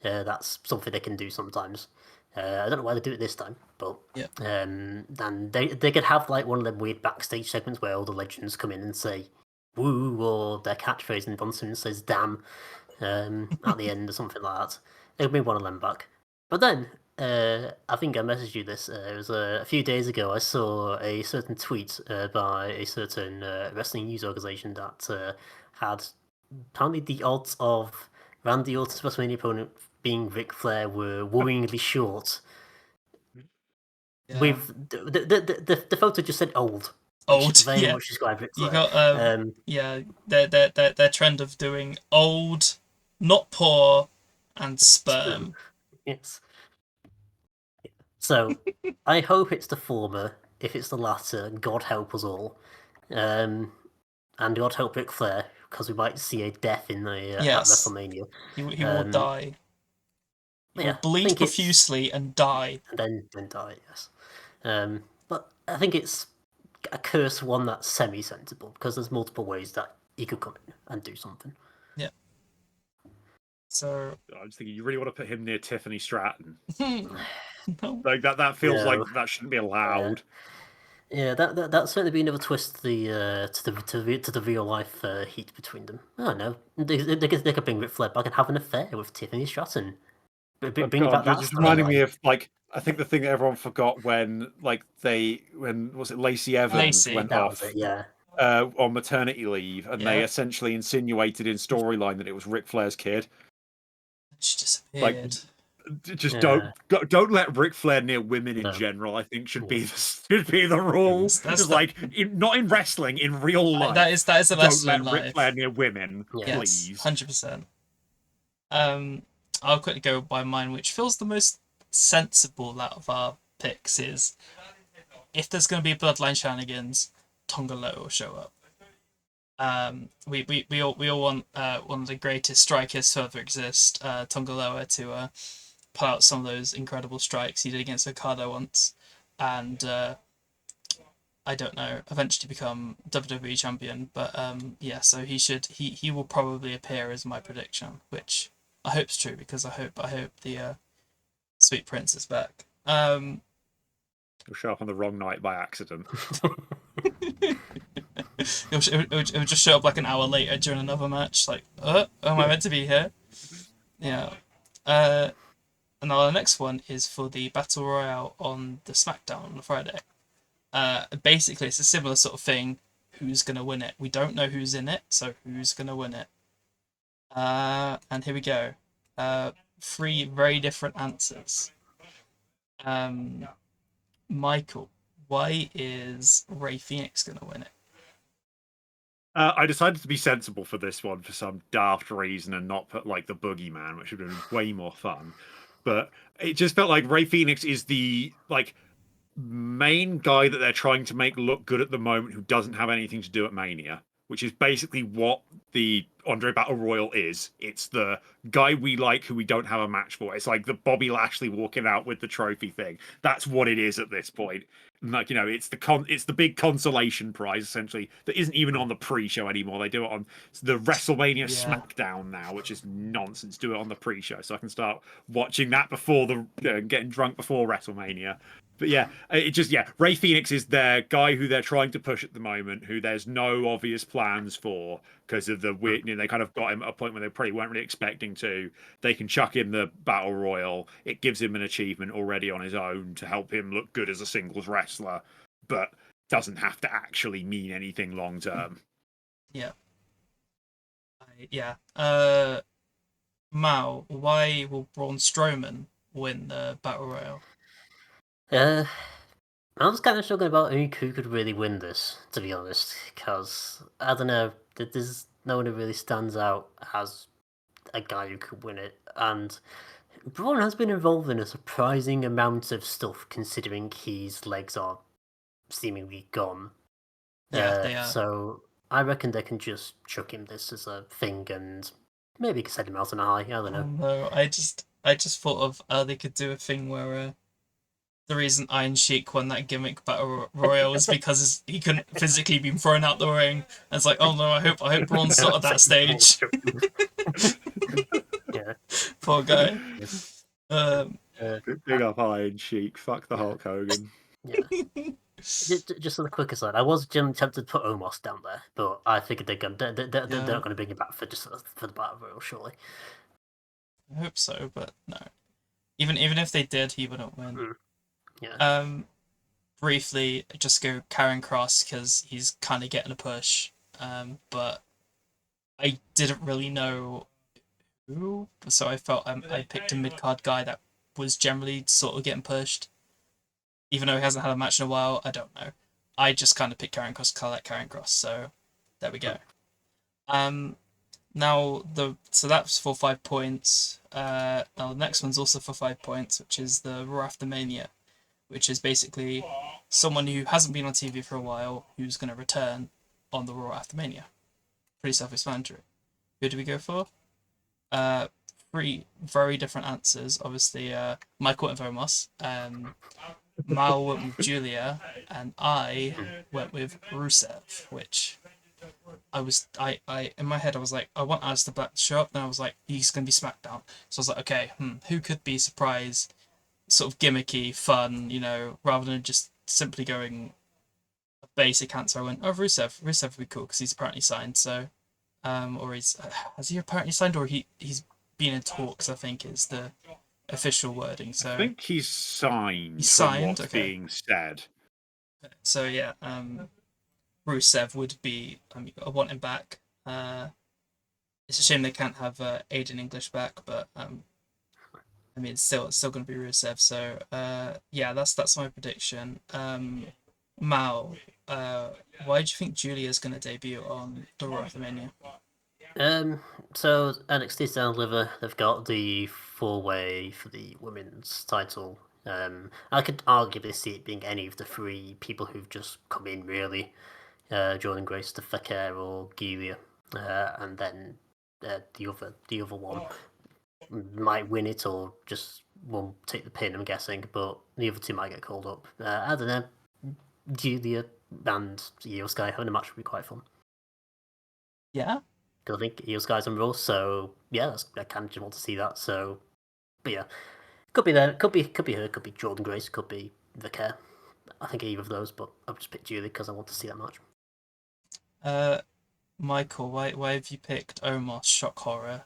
That's something they can do sometimes. I don't know why they do it this time, but and they could have like one of them weird backstage segments where all the legends come in and say "woo" or their catchphrase, and Von Simmons says "damn" at the end or something like that. It'll be one of them back. But then I think I messaged you this. It was a few days ago. I saw a certain tweet by a certain wrestling news organization that had apparently the odds of Randy Orton's WrestleMania opponent being Ric Flair were worryingly short. Yeah. With the photo just said old. Old, very much described Ric Flair. You got their trend of doing old, not poor, and sperm. Yes. So I hope it's the former. If it's the latter, God help us all. And God help Ric Flair, because we might see a death in the at WrestleMania. He will die. He will bleed profusely and die. And then die, yes. But I think it's a curse one that's semi-sensible, because there's multiple ways that he could come in and do something. Yeah. So I'm just thinking, you really want to put him near Tiffany Stratton? No. Like that feels like that shouldn't be allowed. Yeah, that's certainly been another twist to the real life heat between them. I don't know. They could bring Ric Flair back and have an affair with Tiffany Stratton. Oh Bring God, back you're that just reminding me storyline. of like I think the thing that everyone forgot when when was it Lacey Evans Lacey. went That was off it. Yeah. on maternity leave, and they Yeah. essentially insinuated in storyline that it was Ric Flair's kid. She Like, disappeared. just Yeah. don't let Ric Flair near women in No. general. I think should Yeah. be should be the rule. That's Just like not in wrestling, in real life. that is a Don't lesson in let Ric life. Flair near women, Yeah. Yes, please. 100%. I'll quickly go by mine, which feels the most sensible out of our picks. Is if there's going to be bloodline shenanigans, Tonga Loa will show up. We all want one of the greatest strikers to ever exist, Tonga Loa, to pull out some of those incredible strikes he did against Okada once, and I don't know, eventually become WWE champion. But yeah, so he will probably appear as my prediction, which I hope's true because I hope the Sweet Prince is back. He'll show up on the wrong night by accident. It would just show up like an hour later during another match, like, am I meant to be here? Yeah. And now the next one is for the Battle Royale on the SmackDown on the Friday. Basically, it's a similar sort of thing. Who's going to win it? We don't know who's in it, so who's going to win it? And here we go. Three very different answers. Michael, why is Ray Phoenix going to win it? I decided to be sensible for this one for some daft reason and not put like the boogeyman, which would have been way more fun. But it just felt like Ray Phoenix is the main guy that they're trying to make look good at the moment who doesn't have anything to do at Mania, which is basically what the Andre Battle Royal is. It's the guy we like who we don't have a match for. It's like the Bobby Lashley walking out with the trophy thing. That's what it is at this point. And like, it's the big consolation prize essentially that isn't even on the pre-show anymore. They do it on the WrestleMania SmackDown now, which is nonsense. Do it on the pre-show so I can start watching that before getting drunk before WrestleMania. But yeah, Ray Phoenix is their guy who they're trying to push at the moment, who there's no obvious plans for because of the weird. They kind of got him at a point where they probably weren't really expecting to. They can chuck in the battle royal. It gives him an achievement already on his own to help him look good as a singles wrestler, but doesn't have to actually mean anything long term. Yeah. Yeah. Mao, why will Braun Strowman win the Battle Royale? I was kind of struggling about who could really win this, to be honest, because I don't know. There's no one who really stands out as a guy who could win it, and Braun has been involved in a surprising amount of stuff, considering his legs are seemingly gone. Yeah, they are. So I reckon they can just chuck him this as a thing, and maybe set him out on a high. I don't know. No, I just thought of they could do a thing where the reason Iron Sheik won that gimmick battle royal was because he couldn't physically be thrown out the ring. And it's like, oh no, I hope Braun's not at that stage. Yeah. Poor guy. Big up Iron Sheik. Fuck the Hulk Hogan. Yeah. Just on the quick aside, I was tempted to put Omos down there, but I figured they're not going to bring him back for the battle royal, surely. I hope so, but no. Even if they did, he wouldn't win. Yeah. Briefly, just go Karen Cross because he's kind of getting a push. But I didn't really know who, so I felt I picked a mid card guy that was generally sort of getting pushed, even though he hasn't had a match in a while. I don't know. I just kind of picked Karen Cross because I like Karen Cross. So there we go. Now so that's for 5 points. Now the next one's also for 5 points, which is the Raw After Mania, which is basically someone who hasn't been on TV for a while who's going to return on the Raw After Mania. Pretty self-explanatory. Who do we go for? Three very different answers. Obviously, Michael went with Omos, Mal went with Julia, and I went with Rusev, which I in my head I was like, I want Aleister Black to show up, then I was like, he's going to be SmackDown. So I was like, okay, who could be surprise, sort of gimmicky, fun, rather than just simply going basic answer, I went, oh, Rusev. Rusev would be cool because he's apparently signed. So, or has he apparently signed, or he's been in talks, I think is the official wording. So I think he's signed. He's signed, from what's okay. being said. So yeah, Rusev would be. I want him back. It's a shame they can't have Aiden English back, but I mean, it's still going to be Rusev. So yeah, that's my prediction. Mal, why do you think Julia's going to debut on the Wrestlemania? So NXT Down Liver, they've got the 4-way for the women's title. I could arguably see it being any of the 3 people who've just come in, really. Jordan Grace, the Fakir, or Gilia, and then the other one might win it or just won't take the pin, I'm guessing, but the other 2 might get called up. I don't know. Gilia and Io Sky having a match would be quite fun. Yeah. I think Io Sky's on Raw, so yeah, I kind of just want to see that. So, but yeah, could be there, could be her, could be Jordan Grace, could be Vicaire. I think either of those, but I've just picked Julie because I want to see that match. Michael, why have you picked Omos Shock Horror?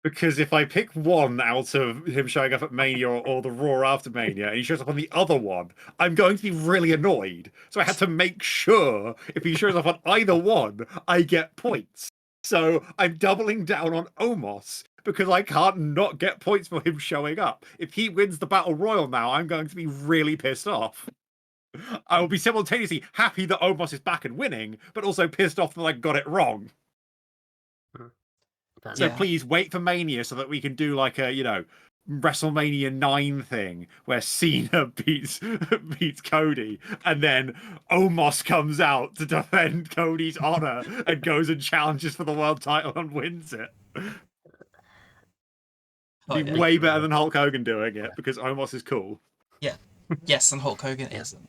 Because if I pick one out of him showing up at Mania or the Raw after Mania, and he shows up on the other one, I'm going to be really annoyed. So I had to make sure if he shows up on either one, I get points. So I'm doubling down on Omos because I can't not get points for him showing up. If he wins the Battle Royal now, I'm going to be really pissed off. I will be simultaneously happy that Omos is back and winning, but also pissed off that I got it wrong. So please wait for Mania so that we can do like a, WrestleMania 9 thing where Cena beats Cody, and then Omos comes out to defend Cody's honor and goes and challenges for the world title and wins it. Be way better than Hulk Hogan doing it because Omos is cool. Yeah. Yes, and Hulk Hogan isn't.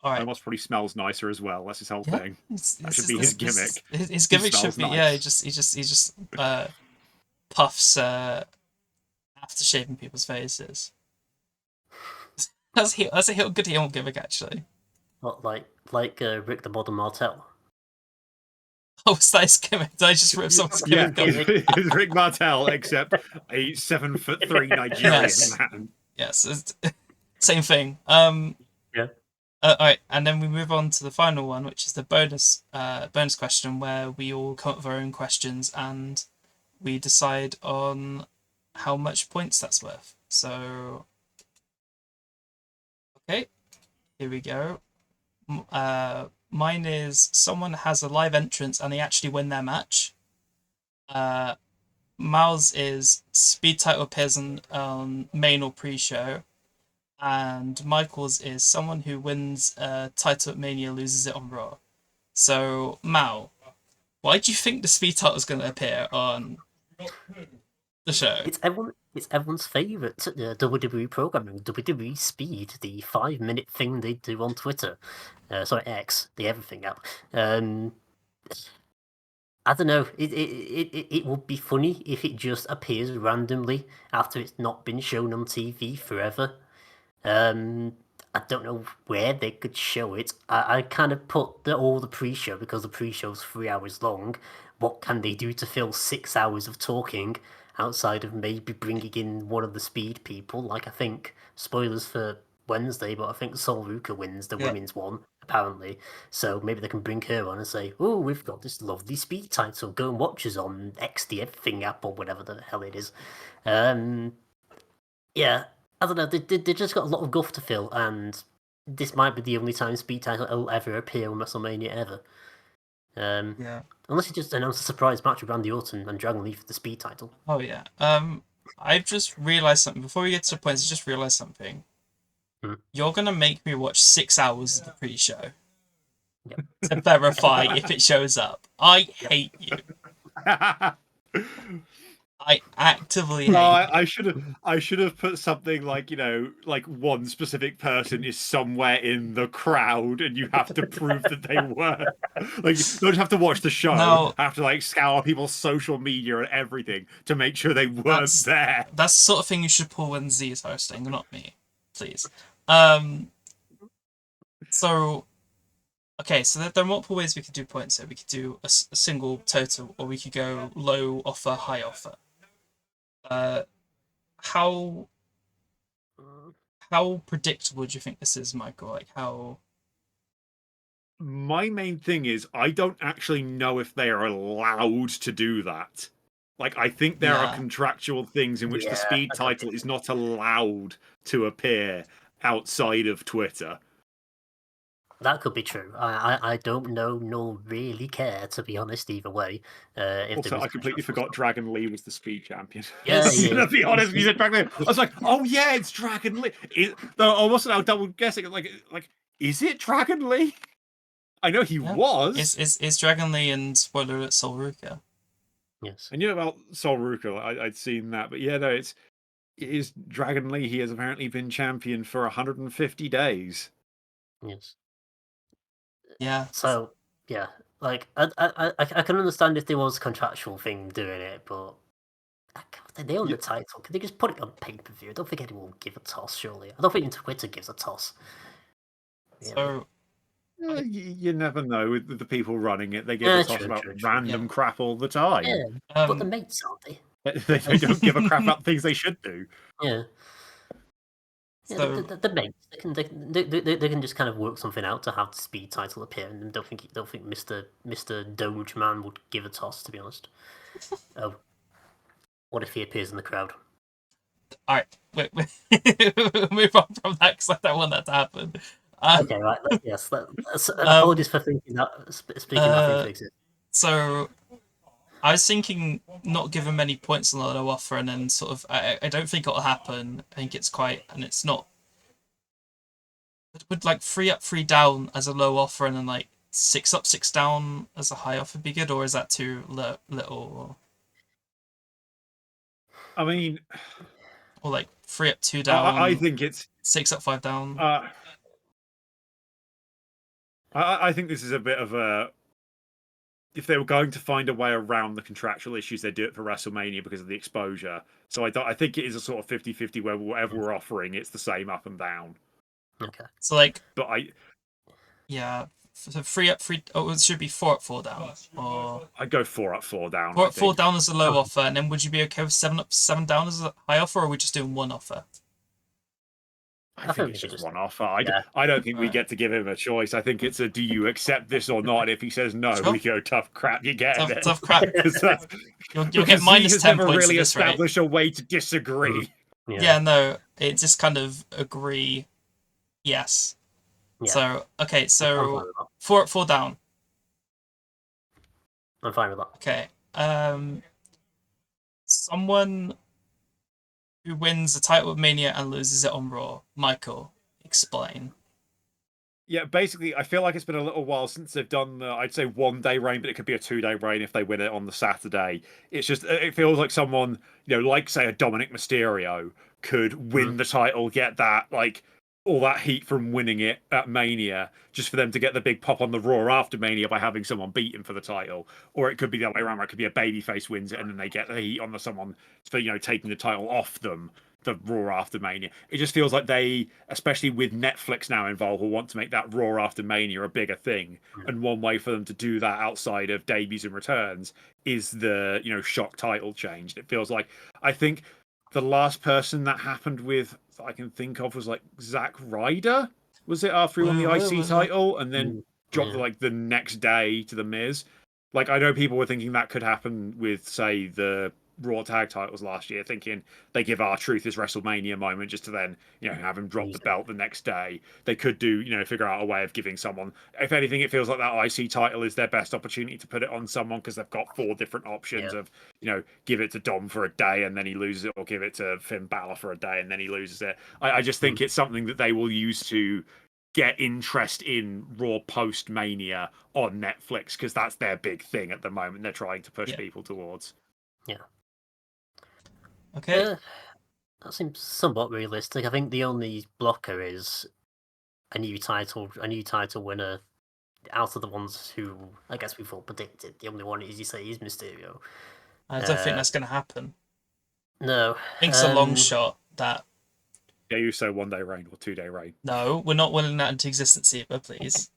All right. Omos probably smells nicer as well. That's his whole thing. That should be his gimmick. His gimmick should be nice. He just puffs after shaving people's faces. That's a good heel gimmick, actually. What, like Rick the Modern Martel? Oh, it's that his gimmick? Did I just rip someone's gimmick? It's Rick Martel, except a 7'3" Nigerian man. Yes, same thing. Yeah. All right, and then we move on to the final one, which is the bonus question, where we all come up with our own questions and we decide on how much points that's worth. So, okay, here we go. Mine is someone has a live entrance and they actually win their match. Mal's is speed title appears on main or pre-show. And Michael's is someone who wins a title at Mania, loses it on Raw. So, Mal, why do you think the speed title is going to appear on the show? It's everyone's favourite WWE programming, WWE Speed, the 5-minute thing they do on Twitter. X, the everything app. I don't know. It would be funny if it just appears randomly after it's not been shown on TV forever. I don't know where they could show it. I kind of put all the pre-show because the pre-show's 3 hours long. What can they do to fill 6 hours of talking outside of maybe bringing in one of the speed people? Like, I think, spoilers for Wednesday, but I think Sol Ruka wins the women's one, apparently. So maybe they can bring her on and say, oh, we've got this lovely speed title. Go and watch us on XDF thing app or whatever the hell it is. Yeah. I don't know, they just got a lot of guff to fill, and this might be the only time speed title will ever appear on WrestleMania ever. Unless you just announce a surprise match with Randy Orton and Dragon Lee for the speed title. Oh, yeah. I've just realised something. Before we get to the points, I just realised something. You're going to make me watch 6 hours of the pre-show to verify if it shows up. I hate you. I actively hate I should have put something like, like one specific person is somewhere in the crowd and you have to prove that they were. Like, you don't have to watch the show. No. Have to scour people's social media and everything to make sure they weren't there. That's the sort of thing you should pull when Z is hosting, not me. Please. So, okay, so there are multiple ways we could do points here. We could do a single total, or we could go low offer, high offer. Uh, how how predictable do you think this is, Michael? Like how? My main thing is I don't actually know if they are allowed to do that. Like, I think there are Yeah. contractual things in which the Yeah, speed I could title is not allowed to appear outside of Twitter. That could be true. I don't know nor really care, to be honest, either way. If there Also, is I completely contractual forgot stuff. Dragon Lee was the speed champion. Yeah, Is- I'm gonna be honest, when you he's- said Dragon Lee, I was like, oh yeah, it's Dragon Lee. Though I wasn't now double guessing, like, is it Dragon Lee? I know he Yeah. was. Is Dragon Lee and spoiler alert Sol Ruka? Yes. I knew about Sol Ruka. I'd seen that, but yeah, no, it is Dragon Lee. He has apparently been champion for 150 days. Yes. Yeah. So yeah, like I can understand if there was a contractual thing doing it, but they own Yeah. the title. Could they just put it on pay per view? I don't think anyone will give a toss. Surely, I don't think Twitter gives a toss. You know? So You never know with the people running it. They give a toss True, about true. random Yeah. crap all the time. Yeah, but the um, mates aren't they? They don't give a crap about things they should do. Yeah. Yeah, so the mates they can just kind of work something out to have the speed title appear, and don't think Mr. Doge Man would give a toss, to be honest. Oh, what if he appears in the crowd? all right, wait, move on from that because I don't want that to happen. Okay, right. Yes. Apologies for thinking that. Speaking that thing to exist. So I was thinking not give him many points on the low offer, and then sort of I don't think it'll happen. I think it's quite, and it's not. Would like 3 up, 3 down as a low offer, and then like 6 up, 6 down as a high offer be good, or is that too little? I mean, Or like 3 up, 2 down, I think it's 6 up, 5 down. I think this is a bit of a. If they were going to find a way around the contractual issues, they'd do it for WrestleMania because of the exposure. So I think it is a sort of 50-50 where whatever we're offering, it's the same up and down. Okay. So like But yeah, so 3 up, 3. Oh, it should be 4 up, 4 down, or I'd go 4 up, 4 down. 4 I up, 4 think. down as a low offer, and then would you be okay with 7 up, 7 down as a high offer, or are we just doing one offer? I think it's just one offer. Yeah. I don't think we Right. get to give him a choice. I think it's a do you accept this or not? And if he says no, Sure. we go tough crap. You get it. Tough crap. You'll get Because minus has 10 never points really at this rate. established a way to disagree. Yeah, no, it just kind of agree. Yes. Yeah. So okay, I'm fine so with that. 4 up, 4 down. I'm fine with that. Okay. Someone who wins the title of Mania and loses it on Raw. Michael, explain. Yeah, basically, I feel like it's been a little while since they've done the, I'd say 1 day reign, but it could be a 2 day reign if they win it on the Saturday. It's just, it feels like someone, like, say, a Dominic Mysterio could win the title, get that, like, all that heat from winning it at Mania, just for them to get the big pop on the Raw after Mania by having someone beat him for the title. Or it could be the other way around, where it could be a babyface wins it and then they get the heat on the someone for, taking the title off them. The Raw after Mania. It just feels like they, especially with Netflix now involved, will want to make that Raw after Mania a bigger thing. And one way for them to do that outside of debuts and returns is the, shock title change. It feels like, I think the last person that happened with, that I can think of, was like Zack Ryder. Was it after he won the IC title and then dropped like the next day to the Miz? Like, I know people were thinking that could happen with, say, the Raw tag titles last year, thinking they give R-Truth his WrestleMania moment just to then, have him drop the belt the next day. They could do, figure out a way of giving someone. If anything, it feels like that IC title is their best opportunity to put it on someone because they've got 4 different options of, give it to Dom for a day and then he loses it, or give it to Finn Balor for a day and then he loses it. I just think it's something that they will use to get interest in Raw post Mania on Netflix because that's their big thing at the moment. They're trying to push people towards. Yeah. Okay. That seems somewhat realistic. I think the only blocker is a new title winner out of the ones who I guess we've all predicted. The only one, as you say, is Mysterio. I don't think that's going to happen. No. I think it's a long shot that Yeah, you say 1 day reign or 2 day reign. No, we're not willing that into existence either, please.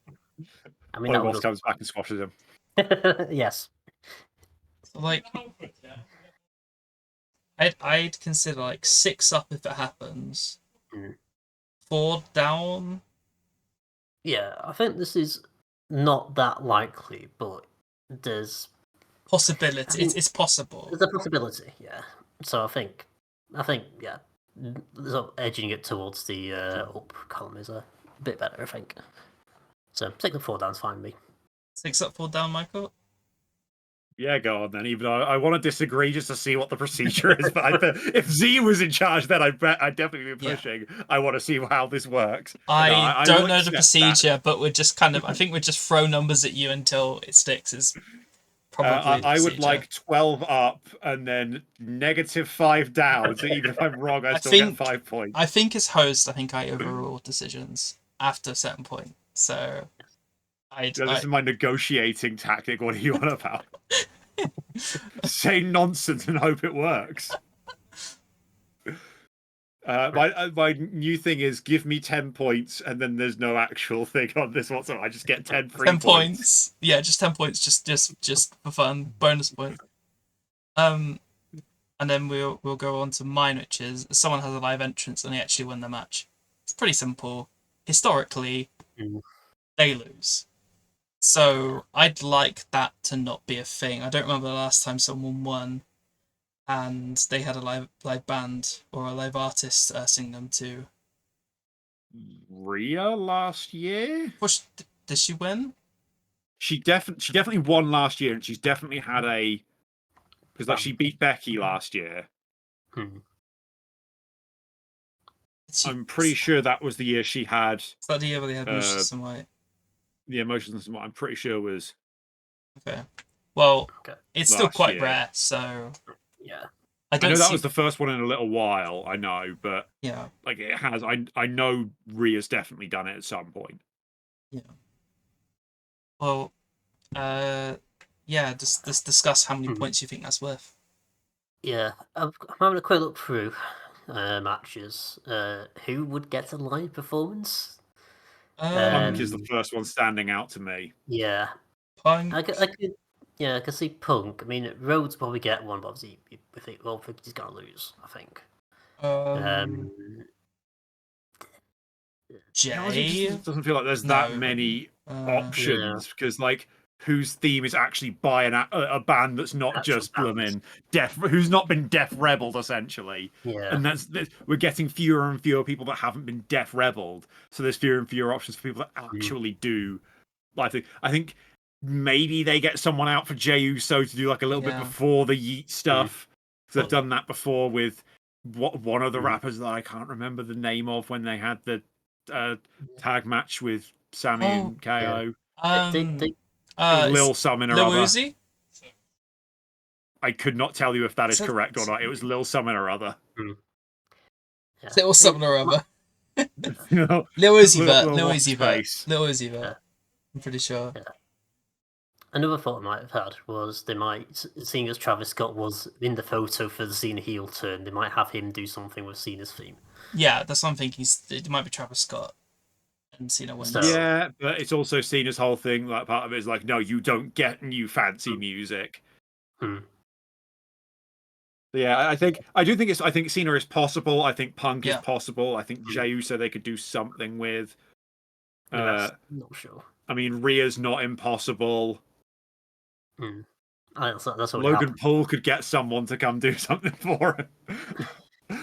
I mean, Boy that Boss comes back and squashes him. yes. So, like, I'd consider like 6 up if it happens. Mm. 4 down. Yeah, I think this is not that likely, but there's Possibility. It's possible. there's a possibility. Yeah. So I think yeah, sort of edging it towards the up column is a bit better. I think. So take the 4 down's fine with me. 6 up, 4 down, Michael. Yeah, go on then. Even though I want to disagree just to see what the procedure is, but if Z was in charge, then I'd definitely be pushing. Yeah. I want to see how this works. I don't know the procedure, but we're just kind of. I think we just throw numbers at you until it sticks. Is probably. I would like 12 up and then -5 down. So even if I'm wrong, I still get 5 points. I think as host, I think I overrule decisions after a certain point. So. This is my negotiating tactic. What are you on about? Say nonsense and hope it works. My new thing is give me 10 points and then there's no actual thing on this one, so I just get 10 free 10 points. Yeah, just 10 points, just for fun, bonus points. And then we'll go on to mine, which is someone has a live entrance and they actually win the match. It's pretty simple. Historically, they lose. So I'd like that to not be a thing. I don't remember the last time someone won and they had a live band or a live artist sing them too. Rhea last year? Did she win? She definitely won last year, and she's definitely had because like she beat Becky last year. I'm pretty sure that was the year she had. Is that the year where they had Motionless in White? The Motionless in White, I'm pretty sure was. Okay. Well, it's still quite rare, so yeah. I know that was the first one in a little while. I know, but yeah, like it has. I know Rhea's definitely done it at some point. Yeah. Well, yeah. Just discuss how many points you think that's worth. Yeah, I'm having a quick look through matches. Who would get a live performance? Punk is the first one standing out to me. Yeah, Punk. I could see Punk. I mean, Rhodes probably get one, but obviously, I think he's gonna lose. I think. Jay it doesn't feel like there's that many options because like whose theme is actually by a band that's not just blooming Def, who's not been Def Rebelled essentially. Yeah, and we're getting fewer and fewer people that haven't been Def Rebelled, so there's fewer and fewer options for people that actually do. I think maybe they get someone out for Jey Uso to do like a little bit before the Yeet stuff. Because they've done that before with one of the rappers that I can't remember the name of when they had the tag match with Sammy and KO. Lil something or Lil other. Uzi? I could not tell you if that is correct or not. It was Lil something or other. Lil something or other. You know, Lil Uzi Vert. I'm pretty sure. Yeah. Another thought I might have had was they might, seeing as Travis Scott was in the photo for the Cena heel turn, they might have him do something with Cena's theme. Yeah, that's what I'm thinking. It might be Travis Scott and Cena wins. Yeah, but it's also Cena's whole thing. Like part of it is like, no, you don't get new fancy music. Yeah, I think Cena is possible. I think Punk is possible. I think Jey Uso they could do something with. Not sure. I mean, Rhea's not impossible. That's what Logan Paul could get someone to come do something for him.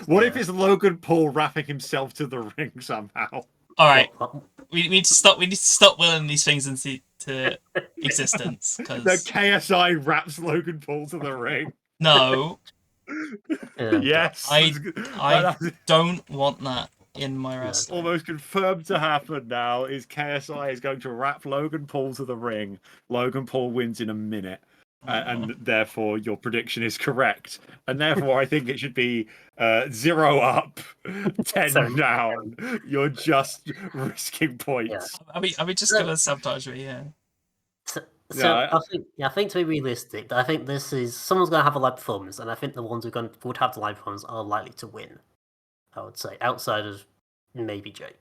What if it's Logan Paul wrapping himself to the ring somehow? All right, we need to stop. We need to stop willing these things into existence. Cause... The KSI wraps Logan Paul to the ring. No. Yes. I don't want that in my wrestling. Almost confirmed to happen now is KSI is going to wrap Logan Paul to the ring. Logan Paul wins in a minute. And therefore your prediction is correct. And therefore I think it should be 0 up, 10 down. You're just risking points. Yeah. Are we just gonna sabotage me? Yeah. I think to be realistic, I think this is someone's gonna have a live performance, and I think the ones who would have the live performance are likely to win. I would say, outside of maybe Jay,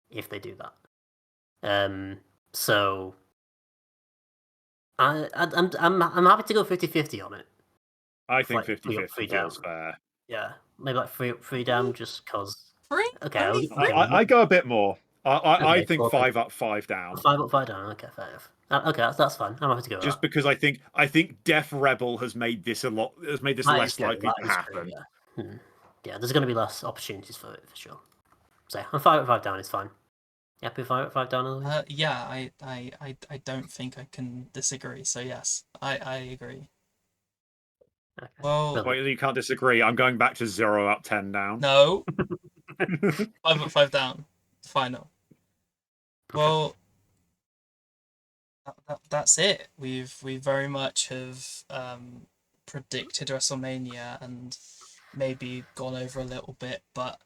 if they do that. So I'm happy to go 50-50 on it. I think Like, 50-50 three feels down. fair. Yeah, maybe like three down, just cause. Three? Okay, Only okay, three? I go a bit more. I Okay, think well, 5 up, 5 down. 5 up, 5 down. Okay, fair enough. Okay, that's fine. I'm happy to go with Just that. because I think Def Rebel has made this less That is true. likely That to is true. happen. Yeah. Yeah, there's going to be less opportunities for it for sure. So I'm 5 up, 5 down. It's fine. You happy with 5 up, 5 down? Louise? Yeah, I don't think I can disagree. So yes, I agree. Okay. Well, Well, you can't disagree. I'm going back to 0 up, 10 down. no, 5 up, 5 down. Final. Well, that's it. We very much have predicted WrestleMania and maybe gone over a little bit, but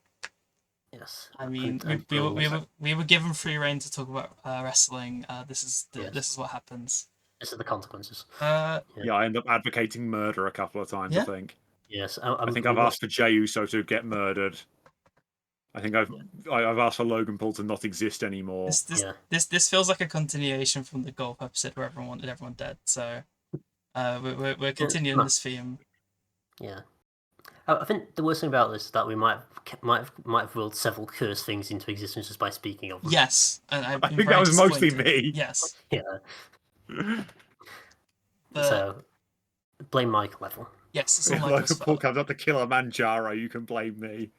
Yes. I mean, Until- we were given free reign to talk about wrestling. This is Yes. this is what happens. This is the consequences. Yeah, I end up advocating murder a couple of times, Yeah. I think. Yes. I think I've asked for Jey Uso to get murdered. I think I've asked for Logan Paul to not exist anymore. This feels like a continuation from the golf episode where everyone wanted everyone dead. So we're continuing this theme. Yeah. I think the worst thing about this is that we might have willed several cursed things into existence just by speaking of them. Yes, and I think that was mostly me. Yes. Yeah. But So blame Michael level. yes, it's all If Michael's Logan Paul fault. comes up to Kilimanjaro, you can blame me.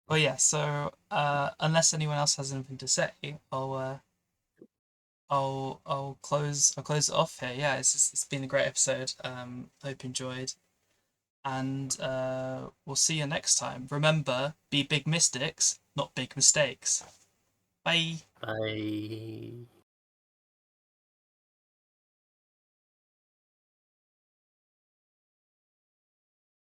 Well, yeah. So unless anyone else has anything to say, I'll close it off here. Yeah, it's been a great episode. Hope you enjoyed, and we'll see you next time. Remember, be big mystics, not big mistakes. Bye. Bye.